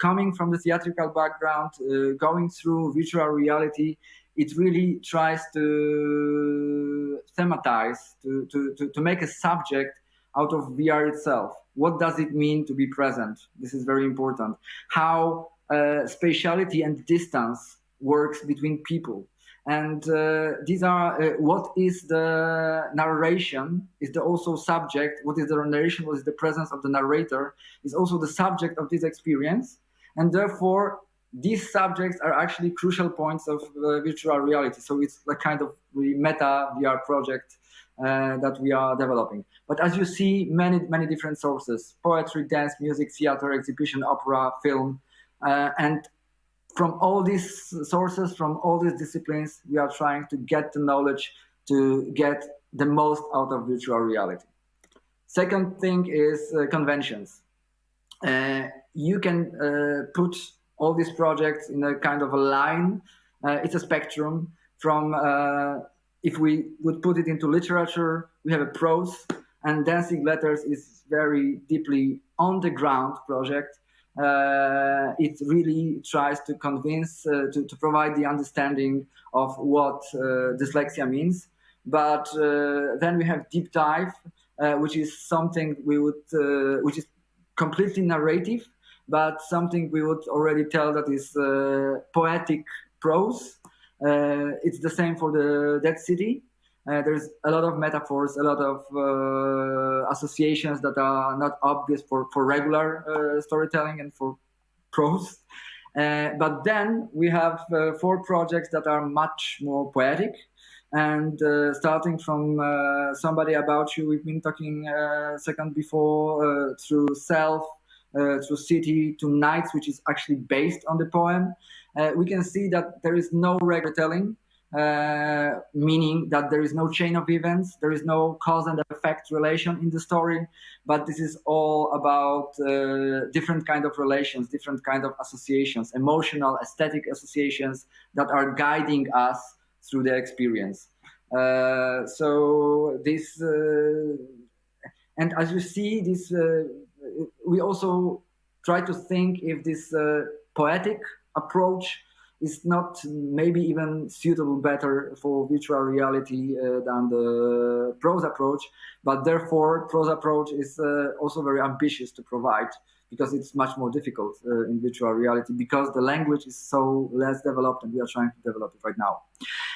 coming from the theatrical background, going through virtual reality, it really tries to thematize, to make a subject out of VR itself. What does it mean to be present? This is very important. How spatiality and distance works between people. And these are what is the narration is the also subject. What is the narration? What is the presence of the narrator is also the subject of this experience, and therefore these subjects are actually crucial points of virtual reality. So it's a kind of really meta VR project that we are developing. But as you see, many different sources: poetry, dance, music, theater, exhibition, opera, film, and from all these sources, from all these disciplines, we are trying to get the knowledge to get the most out of virtual reality. Second thing is conventions. You can put all these projects in a kind of a line. It's a spectrum from, if we would put it into literature, we have a prose, and Dancing Letters is very deeply on the ground project. It really tries to convince, to provide the understanding of what dyslexia means. But then we have Deep Dive, which is something we would, which is completely narrative, but something we would already tell that is poetic prose. It's the same for the Dead City. There's a lot of metaphors, a lot of associations that are not obvious for regular storytelling and for prose. But then we have 4 projects that are much more poetic. And starting from somebody about you, we've been talking a second before, through self, through city, to nights, which is actually based on the poem. We can see that there is no regular telling, meaning that there is no chain of events, there is no cause and effect relation in the story, but this is all about different kind of relations, different kind of associations, emotional, aesthetic associations that are guiding us through the experience. So this, and as you see, this we also try to think if this poetic approach is not maybe even suitable better for virtual reality than the prose approach, but therefore prose approach is also very ambitious to provide, because it's much more difficult in virtual reality, because the language is so less developed, and we are trying to develop it right now.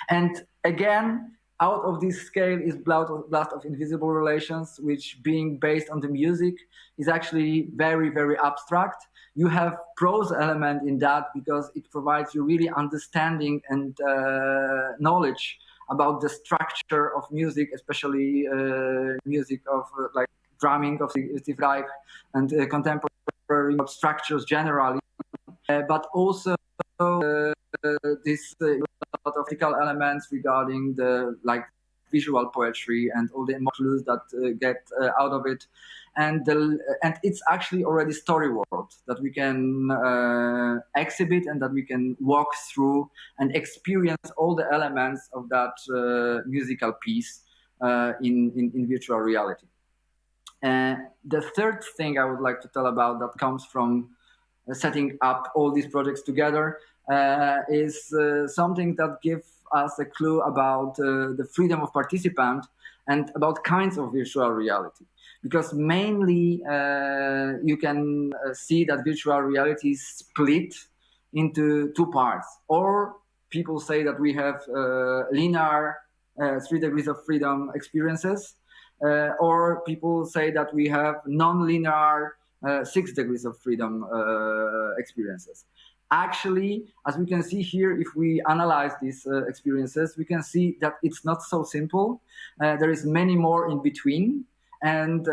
And again, out of this scale is Blast of Invisible Relations, which, being based on the music, is actually very, very abstract. You have prose element in that because it provides you really understanding and knowledge about the structure of music, especially music of like drumming of Steve Reich and contemporary structures generally, but also this lot of ethical elements regarding the like visual poetry and all the emotions that get out of it, and it's actually already story world that we can exhibit and that we can walk through and experience all the elements of that musical piece in virtual reality. The third thing I would like to tell about that comes from setting up all these projects together is something that gives us a clue about the freedom of participant and about kinds of virtual reality. Because mainly you can see that virtual reality is split into two parts. Or people say that we have linear 3 degrees of freedom experiences, or people say that we have non-linear 6 degrees of freedom experiences. Actually, as we can see here, if we analyze these experiences, we can see that it's not so simple. There is many more in between, and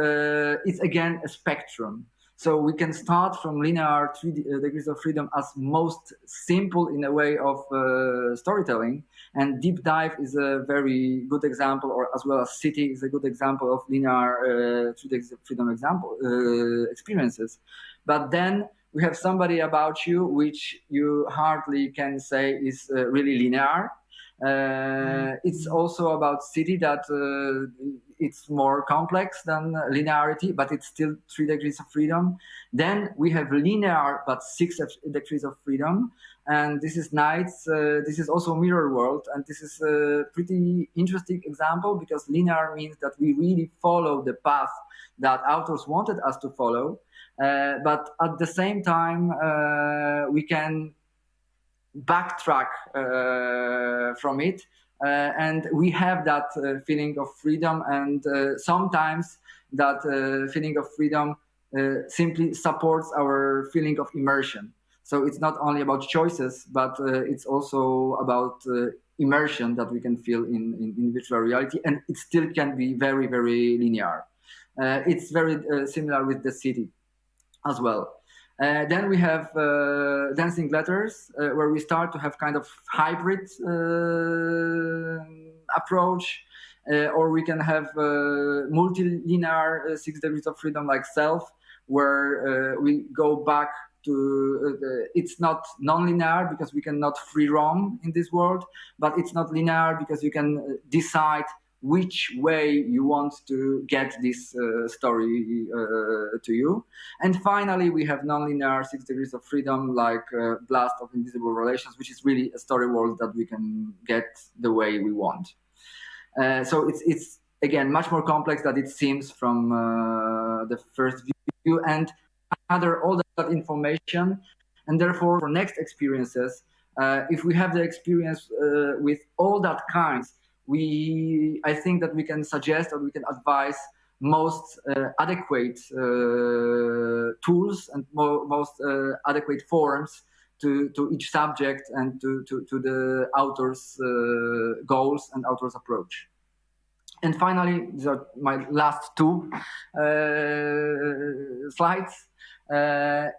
it's again a spectrum. So we can start from linear 3 degrees of freedom as most simple in a way of storytelling, and Deep Dive is a very good example, or as well as City is a good example of linear 3 degrees of freedom experiences. But then we have Somebody About You, which you hardly can say is really linear. It's also about City that it's more complex than linearity, but it's still 3 degrees of freedom. Then we have linear, but 6 degrees of freedom. And this is Nights. This is also Mirror World. And this is a pretty interesting example, because linear means that we really follow the path that authors wanted us to follow. But at the same time, we can backtrack from it, and we have that feeling of freedom, and sometimes that feeling of freedom simply supports our feeling of immersion. So it's not only about choices, but it's also about immersion that we can feel in virtual reality, and it still can be very, very linear. It's very similar with the City as well. Then we have Dancing Letters, where we start to have kind of hybrid approach, or we can have multilinear 6 degrees of freedom like Self, where we go back to, it's not non-linear because we cannot free roam in this world, but it's not linear because you can decide which way you want to get this story to you. And finally, we have nonlinear 6 degrees of freedom, like Blast of Invisible Relations, which is really a story world that we can get the way we want. So it's again much more complex than it seems from the first view, and gather all that information. And therefore, for next experiences, if we have the experience with all that kinds, I think that we can suggest or we can advise most adequate tools and most adequate forms to each subject and to the author's goals and author's approach. And finally, these are my last two slides.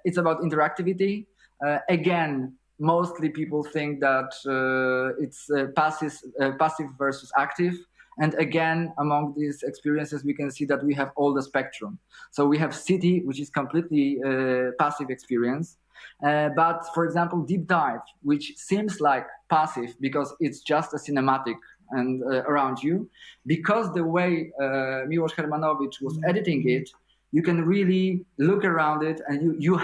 It's about interactivity. Again, mostly people think that it's passive versus active. And again, among these experiences, we can see that we have all the spectrum. So we have city, which is completely passive experience. But for example, deep dive, which seems like passive because it's just a cinematic and around you, because the way Miłosz Hermanowicz was editing it, you can really look around it, and you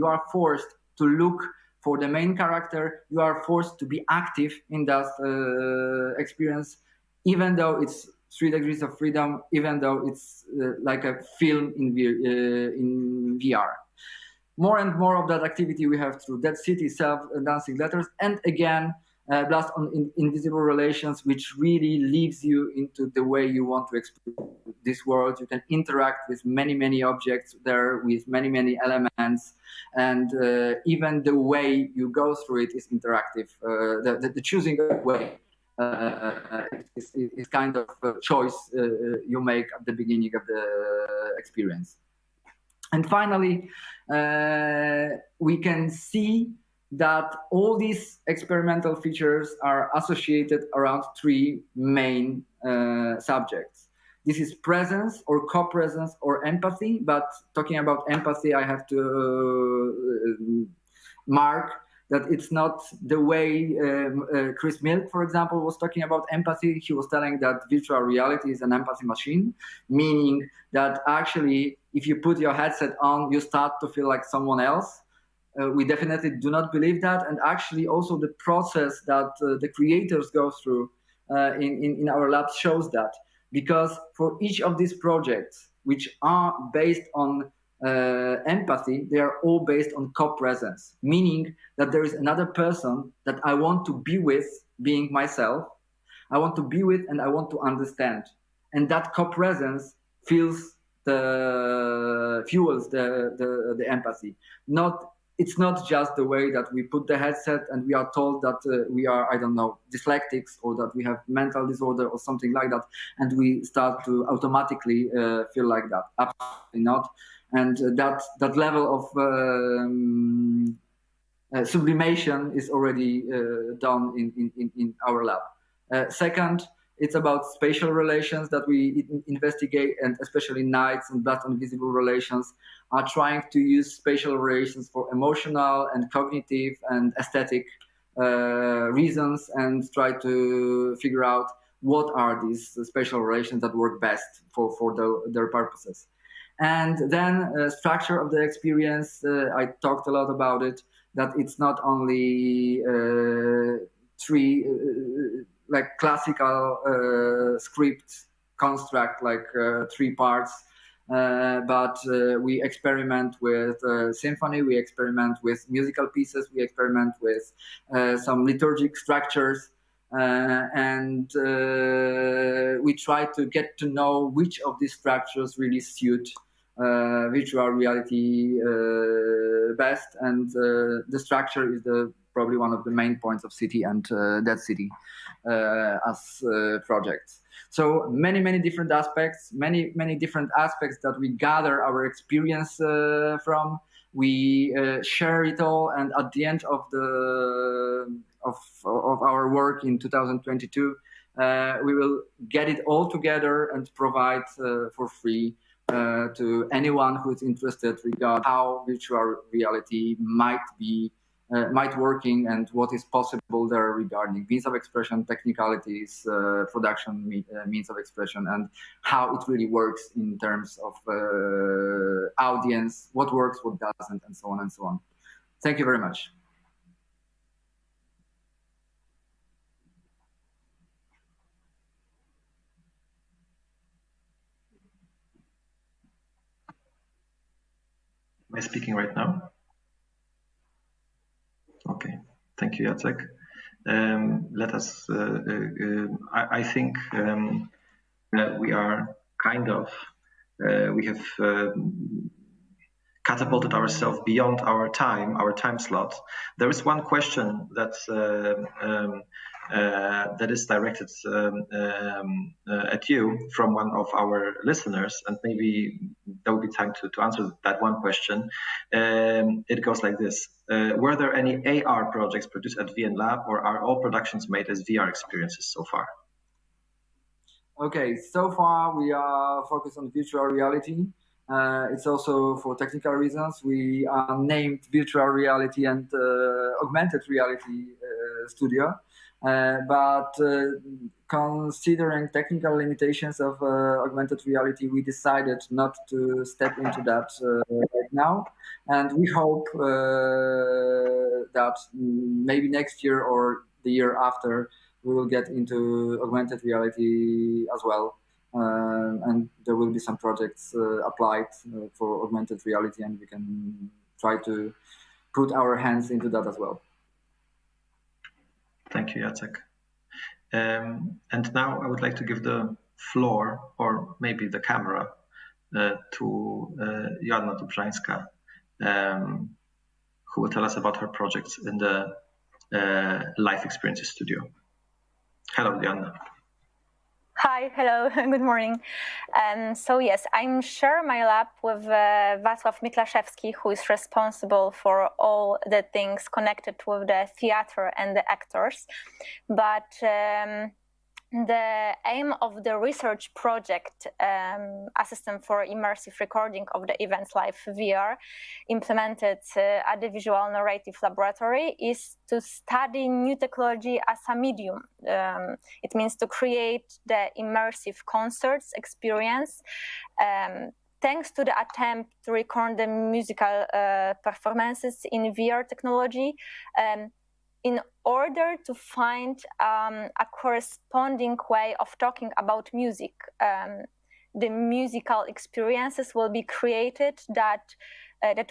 are forced to look for the main character. You are forced to be active in that experience, even though it's 3 degrees of freedom, even though it's like a film in VR. More and more of that activity we have through Dead City, Self-Dancing Letters, and again, Blast on Invisible Relations, which really leaves you into the way you want to explore this world. You can interact with many, many objects there, with many, many elements, and even the way you go through it is interactive. The choosing way is kind of a choice you make at the beginning of the experience. And finally, we can see that all these experimental features are associated around 3 main subjects. This is presence or co-presence or empathy, but talking about empathy, I have to mark that it's not the way Chris Milk, for example, was talking about empathy. He was telling that virtual reality is an empathy machine, meaning that actually, if you put your headset on, you start to feel like someone else. We definitely do not believe that. And actually also the process that the creators go through in our lab shows that. Because for each of these projects, which are based on empathy, they are all based on co-presence, meaning that there is another person that I want to be with, being myself. I want to be with and I want to understand. And that co-presence fuels the empathy. It's not just the way that we put the headset and we are told that we are, I don't know, dyslexics, or that we have mental disorder or something like that, and we start to automatically feel like that. Absolutely not. And that level of sublimation is already done in our lab. Second, it's about spatial relations that we investigate, and especially Nights and Blast on Invisible Relations are trying to use spatial relations for emotional and cognitive and aesthetic reasons, and try to figure out what are these spatial relations that work best for their purposes. And then structure of the experience, I talked a lot about it, that it's not only 3 like classical script construct, like 3 parts, but we experiment with symphony, we experiment with musical pieces, we experiment with some liturgic structures, and we try to get to know which of these structures really suit virtual reality best. And the structure is probably one of the main points of City and Dead City as projects. So many different aspects, many different aspects that we gather our experience from. We share it all, and at the end of our work in 2022, we will get it all together and provide for free to anyone who is interested regarding how virtual reality might working and what is possible there regarding means of expression, technicalities, production means of expression, and how it really works in terms of audience, what works, what doesn't, and so on and so on. Thank you very much. Am I speaking right now? Okay, thank you, Jacek. Let us, I think we are kind of, we have catapulted ourselves beyond our time slot. There is one question that is directed at you from one of our listeners, and maybe there will be time to answer that one question. It goes like this. Were there any AR projects produced at vnLab, or are all productions made as VR experiences so far? Okay, so far we are focused on virtual reality. It's also for technical reasons. We are named Virtual Reality and Augmented Reality Studio. But considering technical limitations of augmented reality, we decided not to step into that right now. And we hope that maybe next year or the year after, we will get into augmented reality as well. And there will be some projects applied for augmented reality, and we can try to put our hands into that as well. Thank you, Jacek. And now I would like to give the floor, or maybe the camera, to Joanna Dobrzańska, who will tell us about her projects in the Life Experiences Studio. Hello, Joanna. Hi, hello, good morning. So yes, I'm sharing my lab with Wacław Miklaszewski, who is responsible for all the things connected with the theater and the actors. But the aim of the research project, a system for immersive recording of the events live VR, implemented at the Visual Narrative Laboratory, is to study new technology as a medium. It means to create the immersive concerts experience thanks to the attempt to record the musical performances in VR technology. In order to find a corresponding way of talking about music, the musical experiences will be created that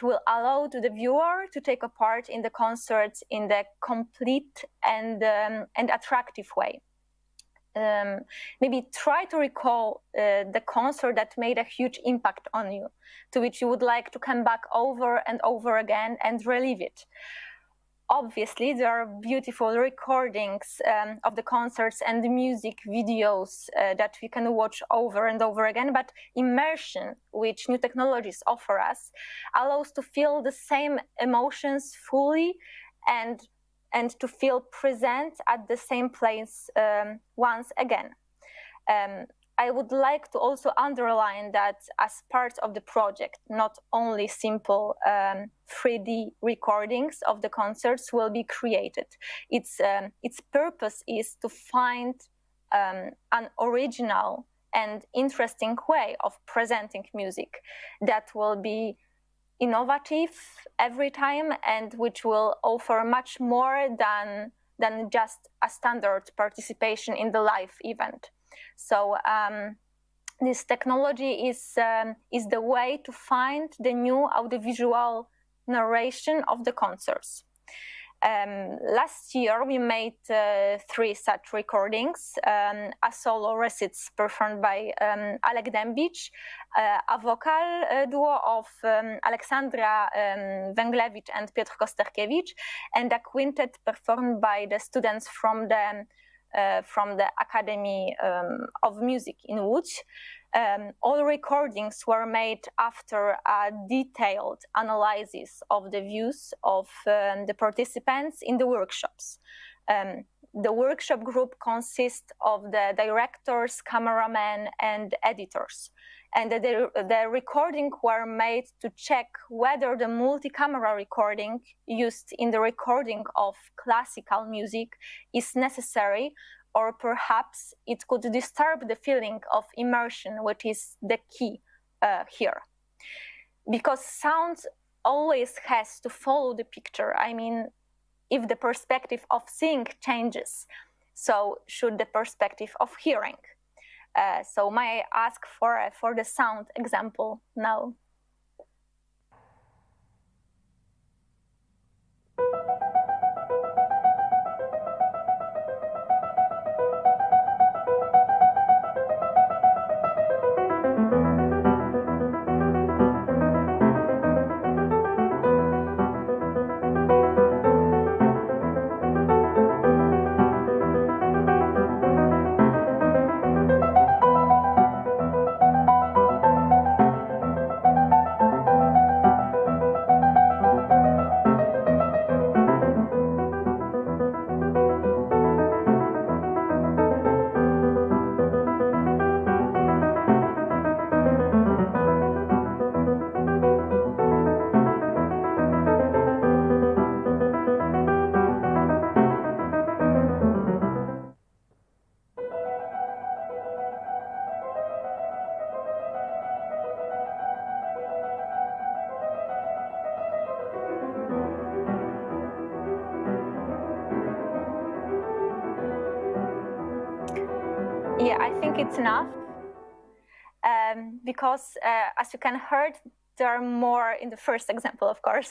will allow to the viewer to take a part in the concerts in the complete and attractive way. Maybe try to recall the concert that made a huge impact on you, to which you would like to come back over and over again and relive it. Obviously, there are beautiful recordings of the concerts and the music videos that we can watch over and over again, but immersion, which new technologies offer us, allows to feel the same emotions fully and to feel present at the same place once again. I would like to also underline that as part of the project, not only simple 3D recordings of the concerts will be created. Its purpose is to find an original and interesting way of presenting music that will be innovative every time and which will offer much more than just a standard participation in the live event. So this technology is the way to find the new audiovisual narration of the concerts. Last year we made 3 such recordings, a solo recits performed by Alek Dębicz, a vocal duo of Aleksandra Węglewicz and Piotr Kosterkiewicz, and a quintet performed by the students from the Academy of Music in Łódź. All recordings were made after a detailed analysis of the views of the participants in the workshops. The workshop group consists of the directors, cameramen, and editors. And the recording were made to check whether the multi-camera recording used in the recording of classical music is necessary, or perhaps it could disturb the feeling of immersion, which is the key here. Because sound always has to follow the picture. I mean, if the perspective of seeing changes, so should the perspective of hearing. So may I ask for the sound example now? think it's enough because, as you can heard, there are more, in the first example, of course,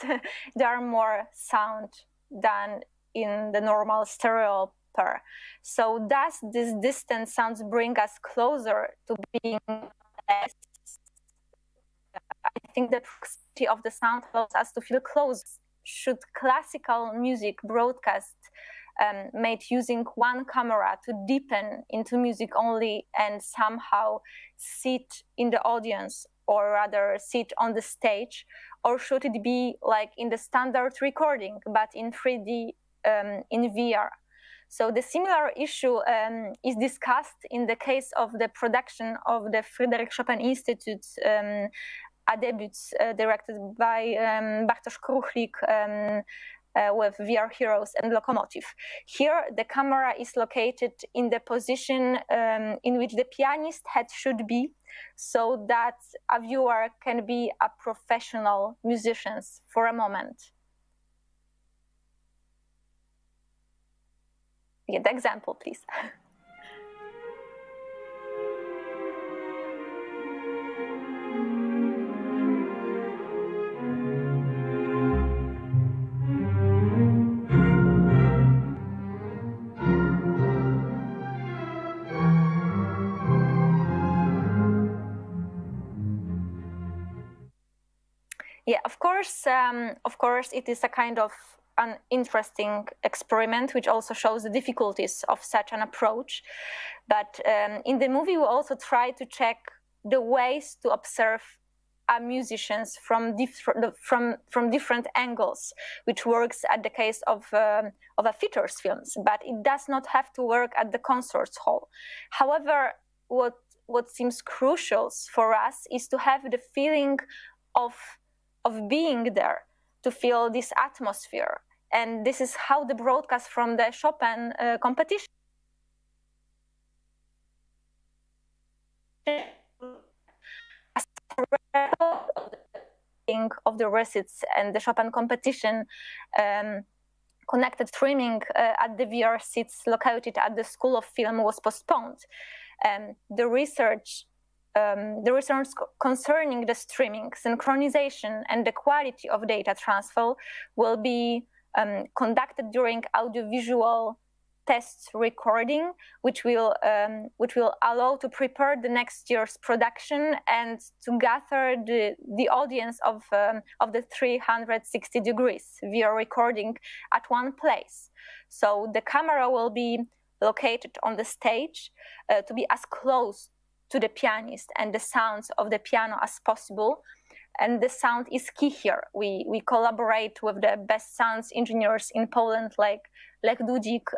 there are more sound than in the normal stereo pair. So does this distant sounds bring us closer to being less? I think the proximity of the sound allows us to feel close. Should classical music broadcast made using one camera to deepen into music only and somehow sit in the audience, or rather sit on the stage, or should it be like in the standard recording but in 3D in VR? So the similar issue is discussed in the case of the production of the Fryderyk Chopin Institute Debuts, directed by Bartosz Kruchlik, with VR Heroes and Locomotive. Here, the camera is located in the position in which the pianist head should be, so that a viewer can be a professional musician for a moment. Yeah, the example, please. Yeah, of course, it is a kind of an interesting experiment, which also shows the difficulties of such an approach. But in the movie, we also try to check the ways to observe musicians from different angles, which works at the case of a features films, but it does not have to work at the concert hall. However, what seems crucial for us is to have the feeling of being there, to feel this atmosphere. And this is how the broadcast from the Chopin competition of the recits and the Chopin competition connected streaming at the VR seats located at the School of Film was postponed. The research concerning the streaming, synchronization, and the quality of data transfer will be conducted during audiovisual test recording, which will allow to prepare the next year's production and to gather the audience of the 360 degrees VR recording at one place. So the camera will be located on the stage to be as close to the pianist and the sounds of the piano as possible. And the sound is key here. We collaborate with the best sounds engineers in Poland, like Lech Dudzik,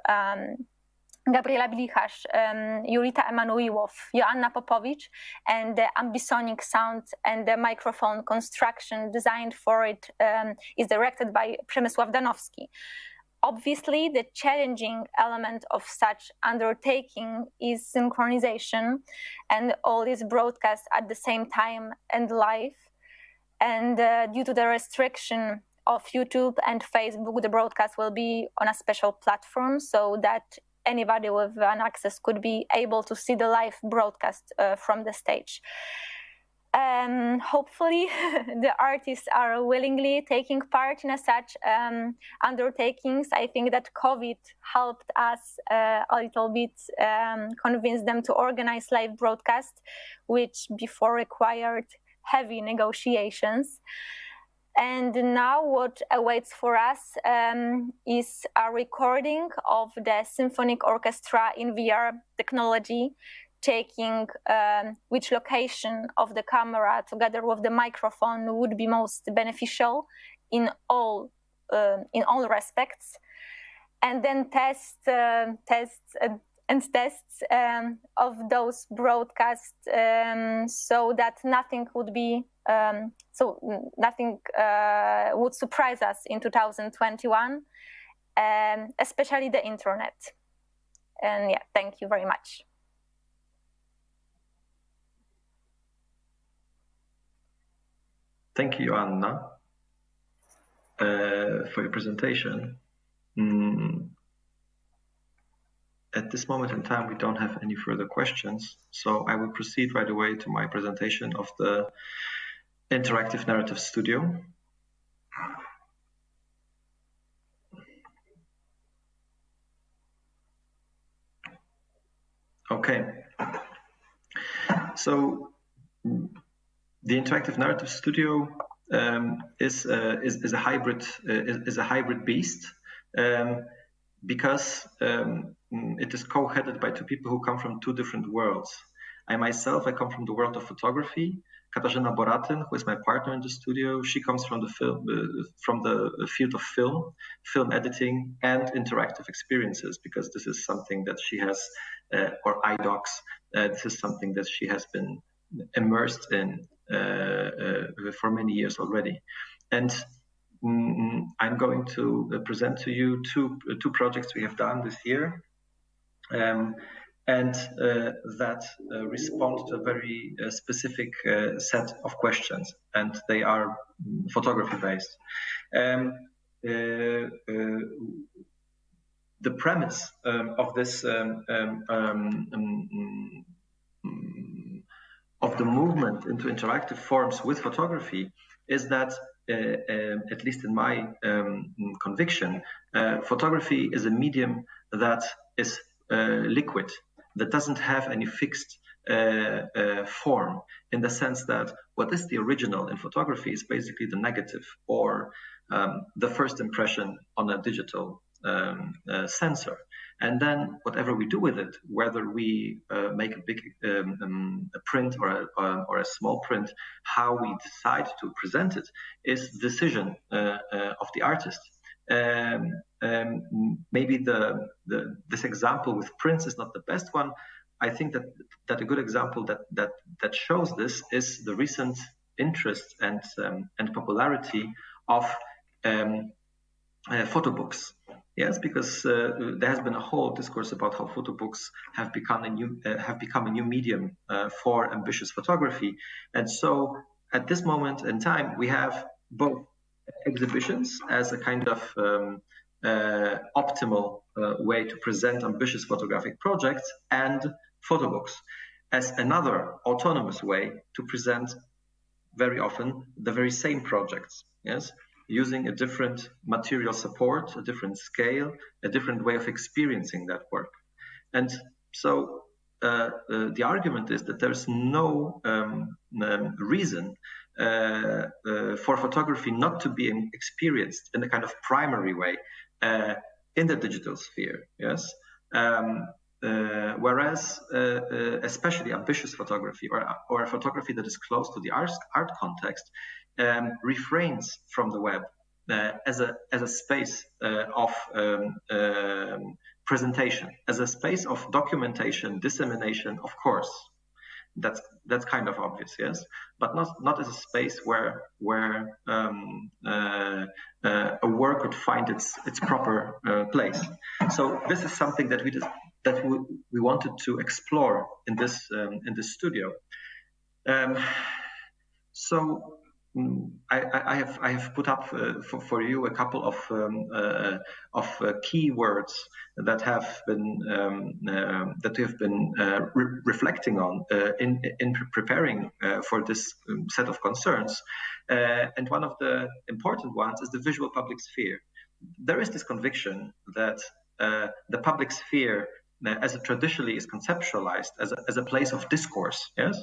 Gabriela Blicharz, Julita Emanuiłow, Joanna Popowicz, and the ambisonic sound and the microphone construction designed for it is directed by Przemysław Danowski. Obviously, the challenging element of such undertaking is synchronization, and all is broadcast at the same time and live. And due to the restriction of YouTube and Facebook, the broadcast will be on a special platform so that anybody with an access could be able to see the live broadcast from the stage. Hopefully the artists are willingly taking part in such undertakings. I think that COVID helped us a little bit convince them to organize live broadcast, which before required heavy negotiations. And now what awaits for us is a recording of the symphonic orchestra in VR technology, checking which location of the camera together with the microphone would be most beneficial in all respects, and then tests of those broadcasts so that nothing would be nothing would surprise us in 2021, especially the internet. And yeah, thank you very much. Thank you, Joanna, for your presentation. at this moment in time, we don't have any further questions, so I will proceed right away to my presentation of the Interactive Narrative Studio. Okay, so the Interactive Narrative Studio is a hybrid beast because it is co-headed by two people who come from two different worlds. I myself, I come from the world of photography. Katarzyna Boratyn, who is my partner in the studio, she comes from the field of film editing, and interactive experiences, because this is something that she has, or iDocs. This is something that she has been immersed in for many years already. And I'm going to present to you two projects we have done this year. And that respond to a very specific set of questions, and they are photography based. The premise of this of the movement into interactive forms with photography is that, at least in my conviction, photography is a medium that is liquid, that doesn't have any fixed form, in the sense that what is the original in photography is basically the negative, or the first impression on a digital sensor. And then whatever we do with it, whether we make a big a print or a small print, how we decide to present it is the decision of the artist. Maybe this example with prints is not the best one. I think that a good example that shows this is the recent interest and popularity of photo books. Yes, because there has been a whole discourse about how photo books have become a new medium for ambitious photography, and so at this moment in time we have both exhibitions as a kind of optimal way to present ambitious photographic projects, and photo books as another autonomous way to present very often the very same projects. Yes, using a different material support, a different scale, a different way of experiencing that work. And so the argument is that there's no reason for photography not to be experienced in a kind of primary way in the digital sphere. Yes, whereas especially ambitious photography, or photography that is close to the art context, refrains from the web as a space of presentation, as a space of documentation, dissemination. Of course, that's kind of obvious, yes, but not as a space where a work could find its proper place. So this is something that we wanted to explore in this studio. So I have put up for you a couple of keywords that we have been reflecting on in preparing for this set of concerns, and one of the important ones is the visual public sphere. There is this conviction that the public sphere, as it traditionally is conceptualized as a place of discourse, yes,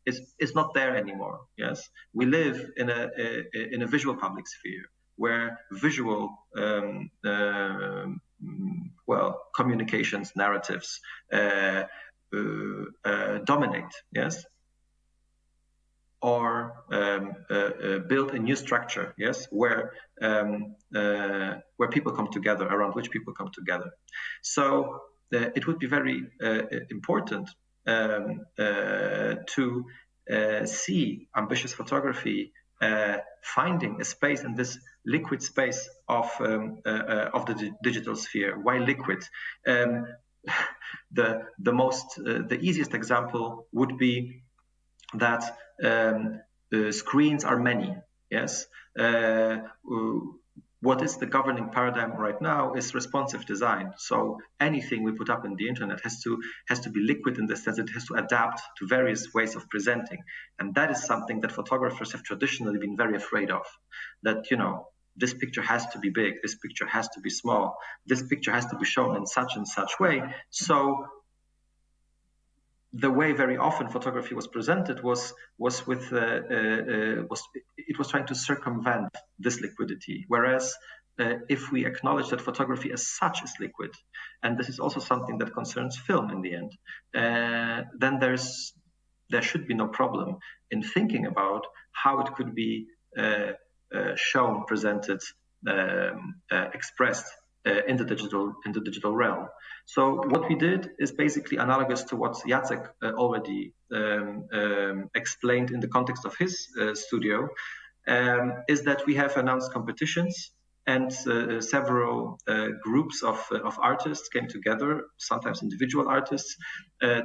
is not there anymore. Yes, we live in a visual public sphere where visual communications, narratives dominate. Yes, or build a new structure. Yes, where people come together, around which people come together. So it would be very important to see ambitious photography finding a space in this liquid space of the digital sphere. Why liquid? The easiest example would be that screens are many. Yes, what is the governing paradigm right now is responsive design. So anything we put up in the internet has to be liquid in the sense it has to adapt to various ways of presenting. And that is something that photographers have traditionally been very afraid of. That, you know, this picture has to be big, this picture has to be small, this picture has to be shown in such and such way. So the way very often photography was presented was trying to circumvent this liquidity. Whereas if we acknowledge that photography as such is liquid, and this is also something that concerns film in the end, then there should be no problem in thinking about how it could be shown, presented, expressed in the digital realm. So what we did is basically analogous to what Jacek already explained in the context of his studio, is that we have announced competitions, and several groups of artists came together, sometimes individual artists,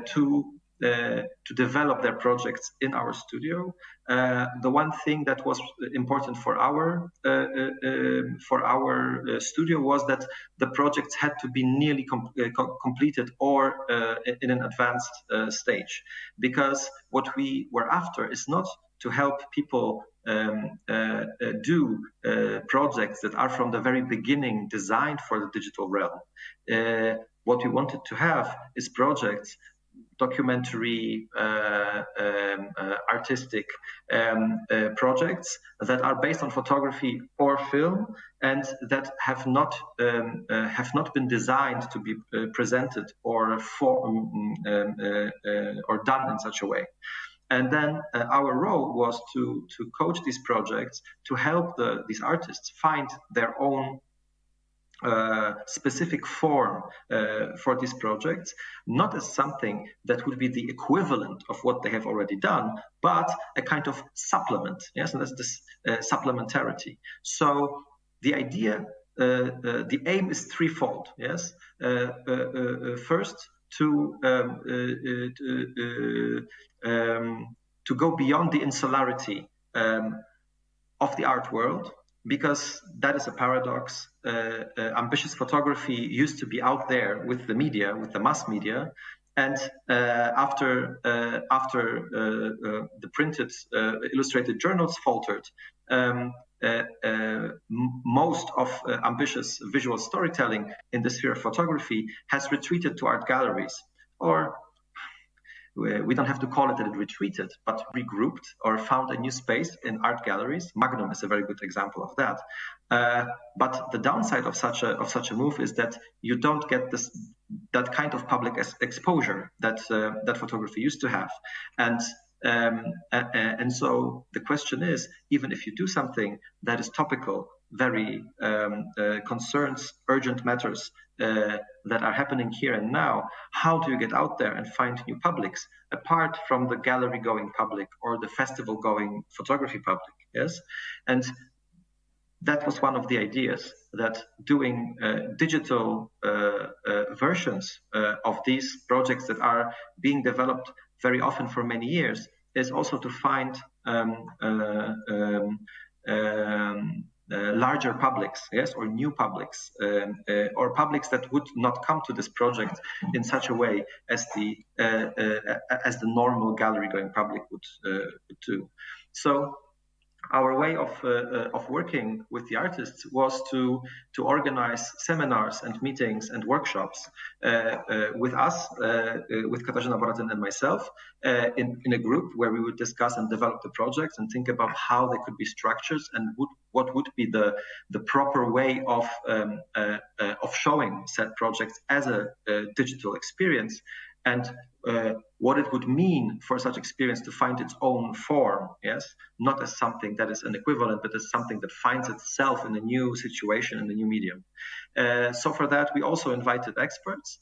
to develop their projects in our studio. The one thing that was important for our studio was that the projects had to be nearly completed or in an advanced stage, because what we were after is not to help people do projects that are from the very beginning designed for the digital realm. What we wanted to have is projects, documentary, artistic projects that are based on photography or film, and that have not been designed to be presented or done in such a way. And then our role was to coach these projects, to help these artists find their own specific form for these projects, not as something that would be the equivalent of what they have already done, but a kind of supplement. Yes, and that's this supplementarity. So the idea, the aim is threefold. Yes, first to go beyond the insularity of the art world, because that is a paradox. Ambitious photography used to be out there with the media, with the mass media, and after the printed illustrated journals faltered, most of ambitious visual storytelling in the sphere of photography has retreated to art galleries, or we don't have to call it that it retreated, but regrouped or found a new space in art galleries. Magnum is a very good example of that. But the downside of such a move is that you don't get that kind of public exposure that photography used to have, and so the question is, even if you do something that is topical, very concerns urgent matters that are happening here and now, how do you get out there and find new publics apart from the gallery going public or the festival going photography public? Yes, and that was one of the ideas, that doing digital versions of these projects that are being developed very often for many years is also to find larger publics, yes, or new publics, or publics that would not come to this project in such a way as the normal gallery-going public would do. So our way of working with the artists was to organize seminars and meetings and workshops with us, with Katarzyna Boratyn and myself, in a group where we would discuss and develop the projects and think about how they could be structured and what would be the proper way of showing said projects as a digital experience, and what it would mean for such experience to find its own form, yes, not as something that is an equivalent, but as something that finds itself in a new situation, in a new medium. So for that, we also invited experts.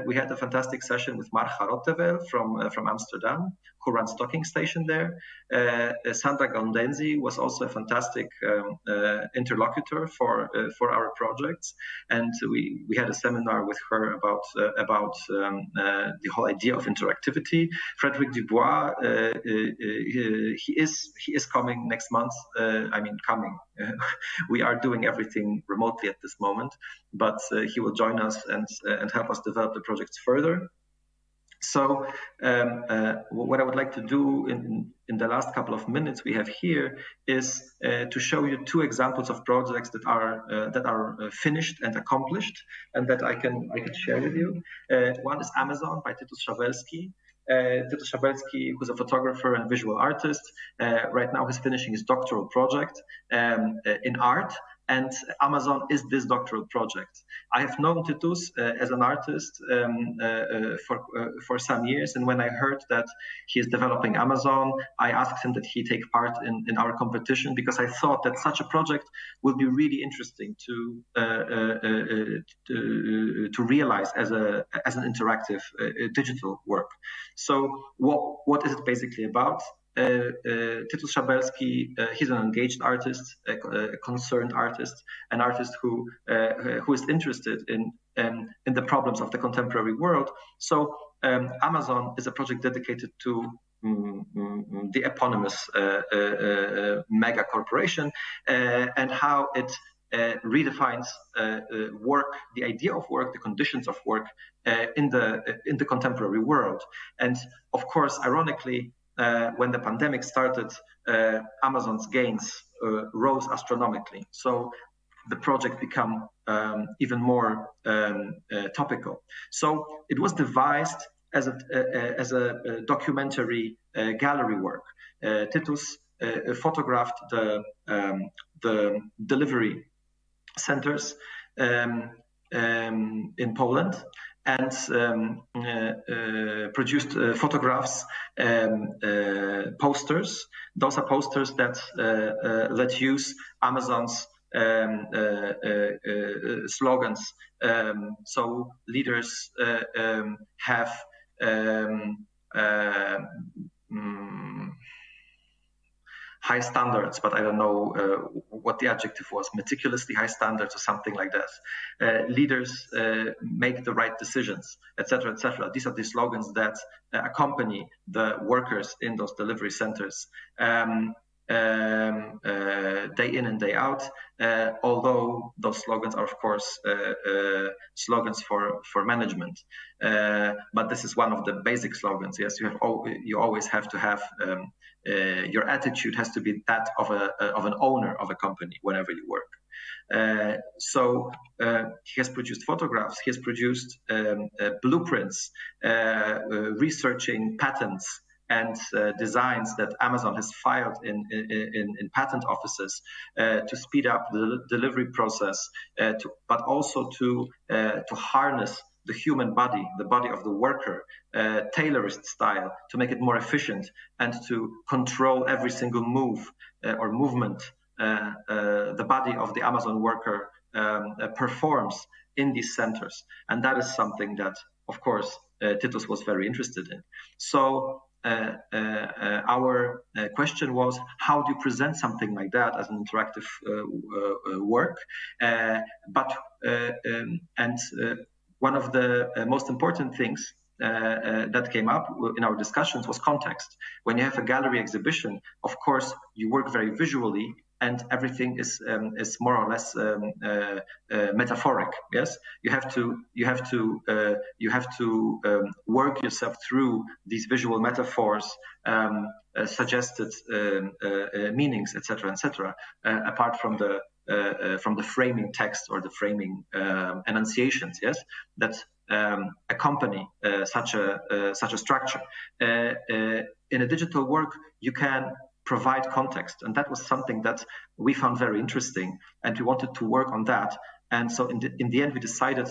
We had a fantastic session with Marcha Rottevel from Amsterdam, who runs Docking Station there. Sandra Gondenzi was also a fantastic interlocutor for our projects, and we had a seminar with her about the whole idea idea of interactivity. Frederic Dubois, he is coming next month. We are doing everything remotely at this moment, but he will join us and help us develop the projects further. So what I would like to do in the last couple of minutes we have here is to show you two examples of projects that are finished and accomplished, and that I can share with you. One is Amazon by Tytus Szabelski. Tytus Szabelski, who's a photographer and visual artist, right now he's finishing his doctoral project in art. And Amazon is this doctoral project. I have known Tytus as an artist for some years, and when I heard that he is developing Amazon, I asked him that he take part in our competition, because I thought that such a project would be really interesting to realize as an interactive digital work. So what is it basically about? Tytus Szabelski, he's an engaged artist, a concerned artist, an artist who is interested in the problems of the contemporary world. So Amazon is a project dedicated to the eponymous mega corporation and how it redefines work, the idea of work, the conditions of work in the contemporary world. And of course, ironically, when the pandemic started, Amazon's gains rose astronomically. So the project became even more topical. So it was devised as a documentary gallery work. Tytus photographed the delivery centers in Poland, and produced photographs, posters. Those are posters that use Amazon's slogans. So leaders have high standards, but I don't know what the adjective was, meticulously high standards or something like that. Leaders make the right decisions, etc., etc. These are the slogans that accompany the workers in those delivery centers day in and day out, although those slogans are, of course, slogans for management. But this is one of the basic slogans. Yes, you always have to have your attitude has to be that of an owner of a company whenever you work. So he has produced photographs, he has produced blueprints, researching patents and designs that Amazon has filed in patent offices to speed up the delivery process, but also to harness the human body, the body of the worker, tailorist style, to make it more efficient and to control every single move or movement the body of the Amazon worker performs in these centers. And that is something that, of course, Tytus was very interested in. So our question was, how do you present something like that as an interactive work? One of the most important things that came up in our discussions was context. When you have a gallery exhibition, of course, you work very visually, and everything is more or less metaphoric. Yes, you have to work yourself through these visual metaphors, suggested meanings, etc., etc. Apart from the framing text or the framing enunciations, yes, that accompany such a structure. In a digital work, you can provide context, and that was something that we found very interesting, and we wanted to work on that. And so in the end, we decided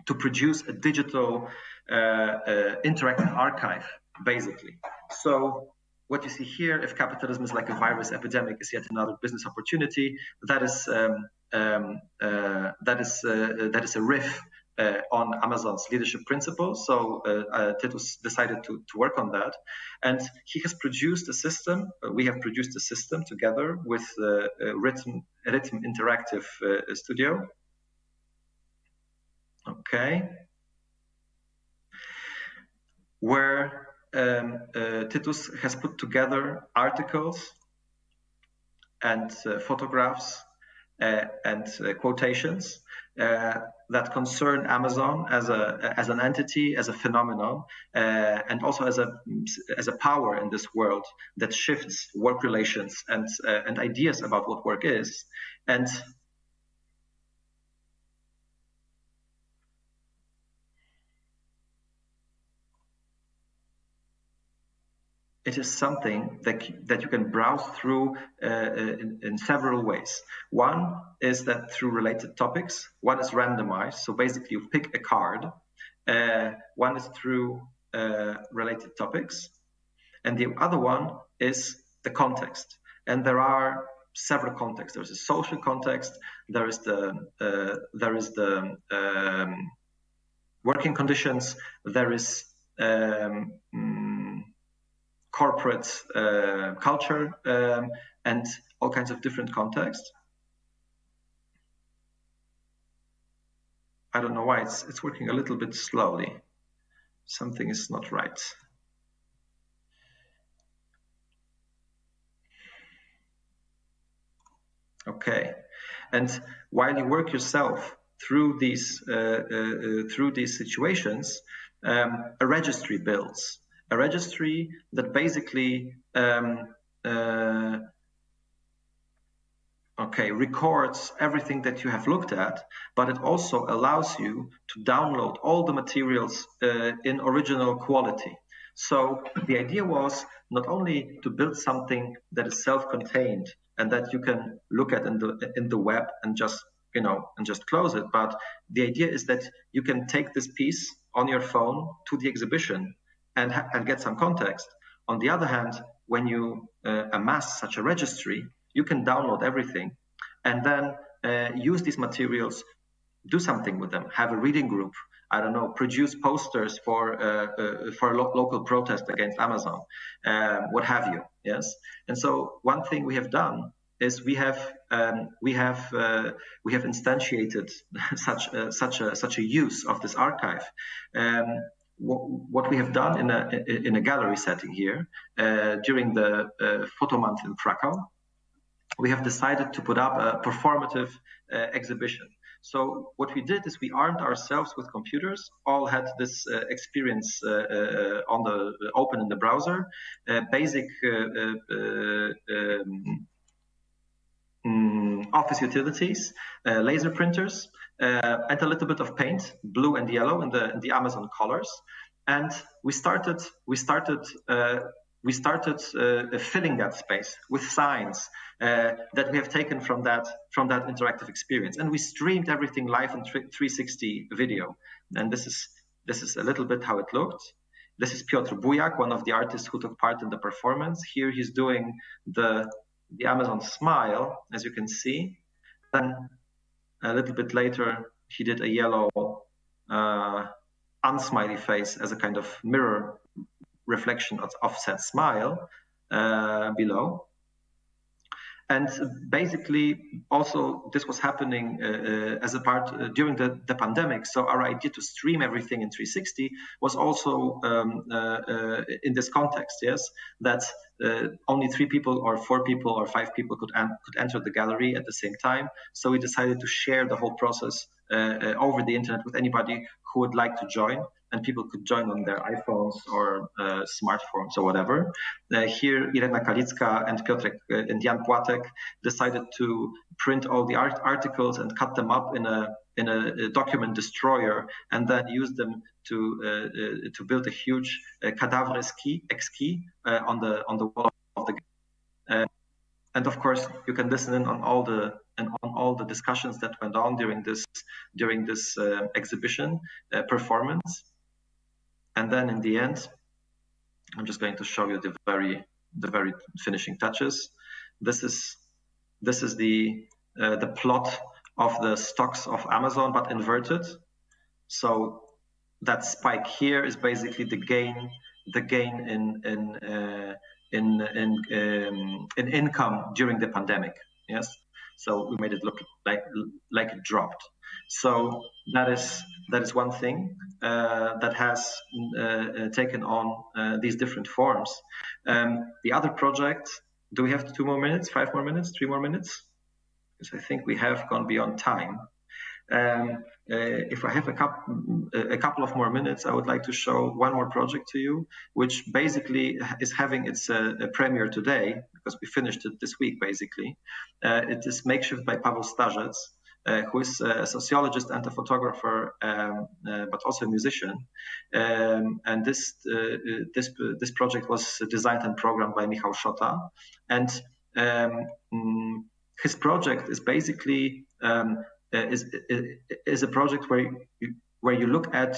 to produce a digital interactive archive, basically. So what you see here, if capitalism is like a virus epidemic, is yet another business opportunity. That is a riff on Amazon's leadership principles. So Tytus decided to work on that, and he has produced a system. We have produced a system together with Rhythm Interactive Studio. Okay. where Titus has put together articles and photographs and quotations that concern Amazon as an entity, as a phenomenon, and also as a power in this world that shifts work relations and ideas about what work is. And it is something that you can browse through in several ways. One is that through related topics. One is randomized, so basically you pick a card. One is through related topics, and the other one is the context. And there are several contexts. There's a social context. There is the working conditions. There is corporate culture and all kinds of different contexts. I don't know why it's working a little bit slowly. Something is not right. Okay, and while you work yourself through these situations, a registry builds. A registry that basically records everything that you have looked at, but it also allows you to download all the materials in original quality. So the idea was not only to build something that is self-contained and that you can look at in the web and just close it, but the idea is that you can take this piece on your phone to the exhibition and get some context. On the other hand, when you amass such a registry, you can download everything and then use these materials, do something with them, have a reading group, I don't know, produce posters for local protest against Amazon, what have you. Yes, and so one thing we have done is we have instantiated such a use of this archive. What we have done in a gallery setting here during the photo month in Krakow, we have decided to put up a performative exhibition. So what we did is we armed ourselves with computers, all had this experience open in the browser, basic office utilities, laser printers, and a little bit of paint, blue and yellow in the Amazon colors. And we started filling that space with signs that we have taken from that interactive experience, and we streamed everything live in 360 video. And this is a little bit how it looked. This is Piotr Bujak, one of the artists who took part in the performance. Here he's doing the Amazon smile, as you can see. Then a little bit later, he did a yellow unsmiley face as a kind of mirror reflection of offset smile below. And basically, also, this was happening as a part during the pandemic. So our idea to stream everything in 360 was also in this context, yes, that only 3 people or 4 people or 5 people could enter the gallery at the same time. So we decided to share the whole process over the internet with anybody who would like to join. And people could join on their iPhones or smartphones or whatever. Here, Irena Kalicka and Piotrek and Jan Płatek decided to print all the articles and cut them up in a document destroyer, and then use them to build a huge cadaver exquis on the wall of the game. And of course, you can listen in on all the discussions that went on during this exhibition performance. And then in the end, I'm just going to show you the very finishing touches. This is the plot of the stocks of Amazon, but inverted. So that spike here is basically the gain in income during the pandemic. Yes. So we made it look like it dropped. So that is That is one thing that has taken on these different forms. The other project, do we have 2 more minutes, 5 more minutes, 3 more minutes? Because I think we have gone beyond time. If I have a couple of more minutes, I would like to show one more project to you, which basically is having its premiere today, because we finished it this week, basically. It is Makeshift by Paweł Starzec, who is a sociologist and a photographer, but also a musician. And this project was designed and programmed by Michał Szota. And his project is basically is a project where you look at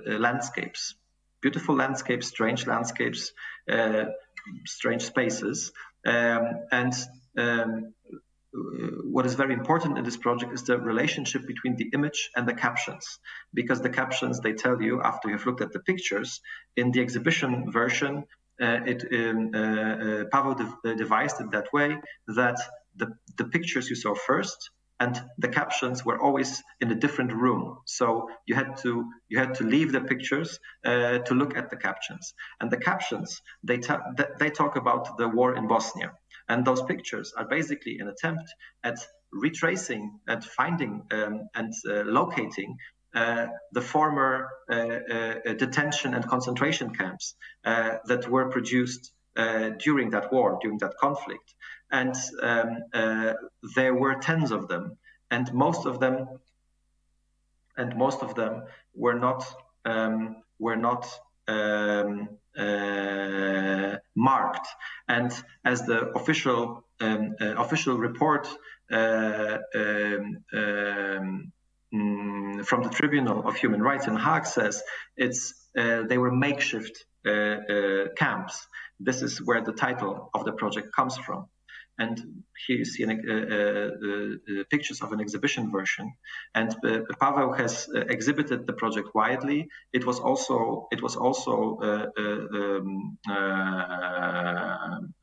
landscapes, beautiful landscapes, strange spaces, and what is very important in this project is the relationship between the image and the captions, because the captions, they tell you after you've looked at the pictures. In the exhibition version, Paweł devised it that way that the pictures you saw first and the captions were always in a different room. So you had to leave the pictures to look at the captions. And the captions, they talk about the war in Bosnia. And those pictures are basically an attempt at retracing, at finding and locating the former detention and concentration camps that were produced during that war, during that conflict. And there were tens of them, and most of them were not marked. And as the official report from the Tribunal of Human Rights in Hague says, they were makeshift camps. This is where the title of the project comes from. And here you see pictures of an exhibition version. And Paweł has exhibited the project widely. It was also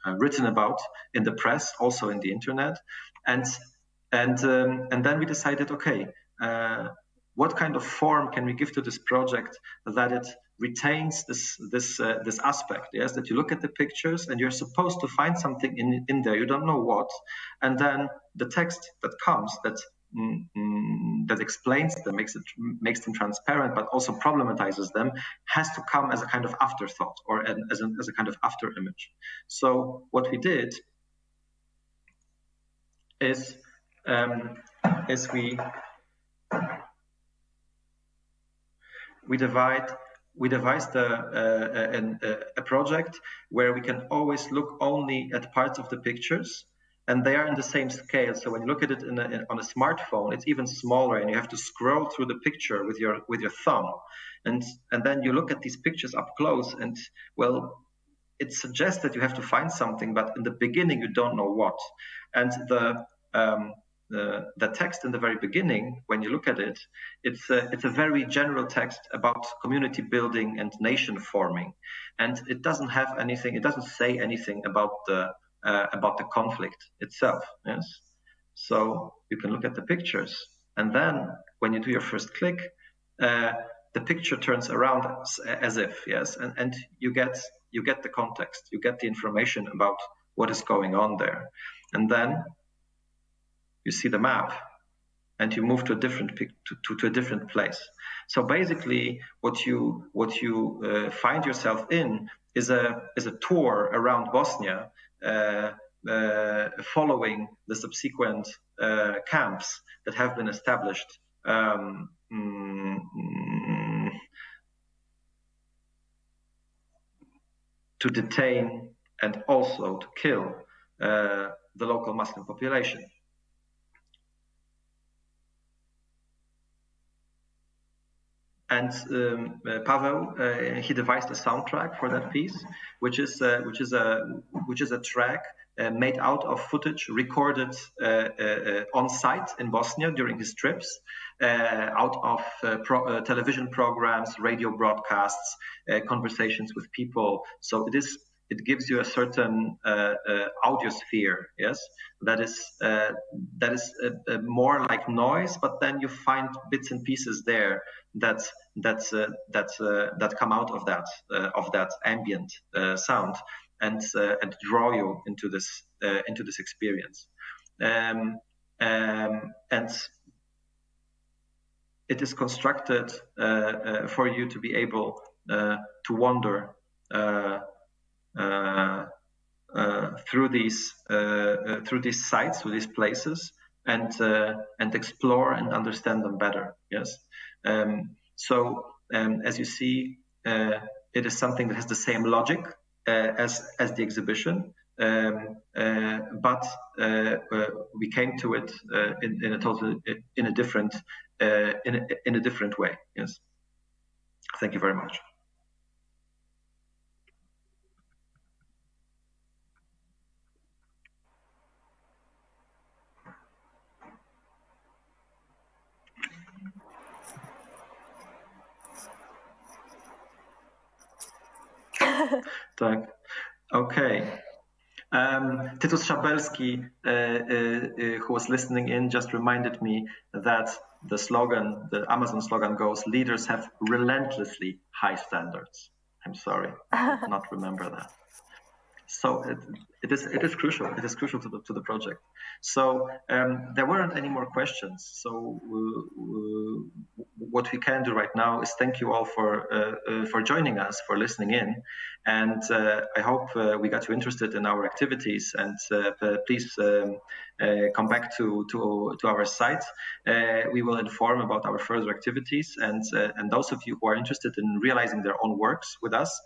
written about in the press, also in the internet. And then we decided, okay, what kind of form can we give to this project that it retains this aspect? Yes, that you look at the pictures and you're supposed to find something in there, you don't know what, and then the text that comes that explains them, makes them transparent, but also problematizes them, has to come as a kind of afterthought or as a kind of after image. So what we did is we devised a project where we can always look only at parts of the pictures, and they are in the same scale. So when you look at it on a smartphone, it's even smaller, and you have to scroll through the picture with your thumb, and then you look at these pictures up close, and well, it suggests that you have to find something, but in the beginning you don't know what. And the text in the very beginning, when you look at it, it's a very general text about community building and nation forming, and it doesn't have anything. It doesn't say anything about the conflict itself. Yes, so you can look at the pictures, and then when you do your first click, the picture turns around as if, yes, and you get the context, you get the information about what is going on there, and then you see the map, and you move to a different place. So basically, what you find yourself in is a tour around Bosnia, following the subsequent camps that have been established to detain and also to kill the local Muslim population. And Paweł, he devised a soundtrack for that piece, which is a track made out of footage recorded on site in Bosnia during his trips, out of television programs, radio broadcasts, conversations with people. So it is it gives you a certain audiosphere. Yes, that is more like noise, but then you find bits and pieces there that come out of that ambient sound and draw you into this experience. And it is constructed for you to be able to wander through these sites, through these places, and explore and understand them better. Yes. So as you see, it is something that has the same logic as the exhibition, but we came to it in a different way. Yes. Thank you very much. Tak. Okay. Titus Szabelski, who was listening in, just reminded me that the Amazon slogan goes, "Leaders have relentlessly high standards." I'm sorry, I did not remember that. So it is crucial. It is crucial to the project. So there weren't any more questions. So what we can do right now is thank you all for joining us, for listening in, and I hope we got you interested in our activities. And please come back to our site. We will inform about our further activities, and those of you who are interested in realizing their own works with us,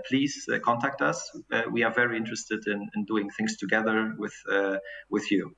please contact us. We are very interested in doing things together with you.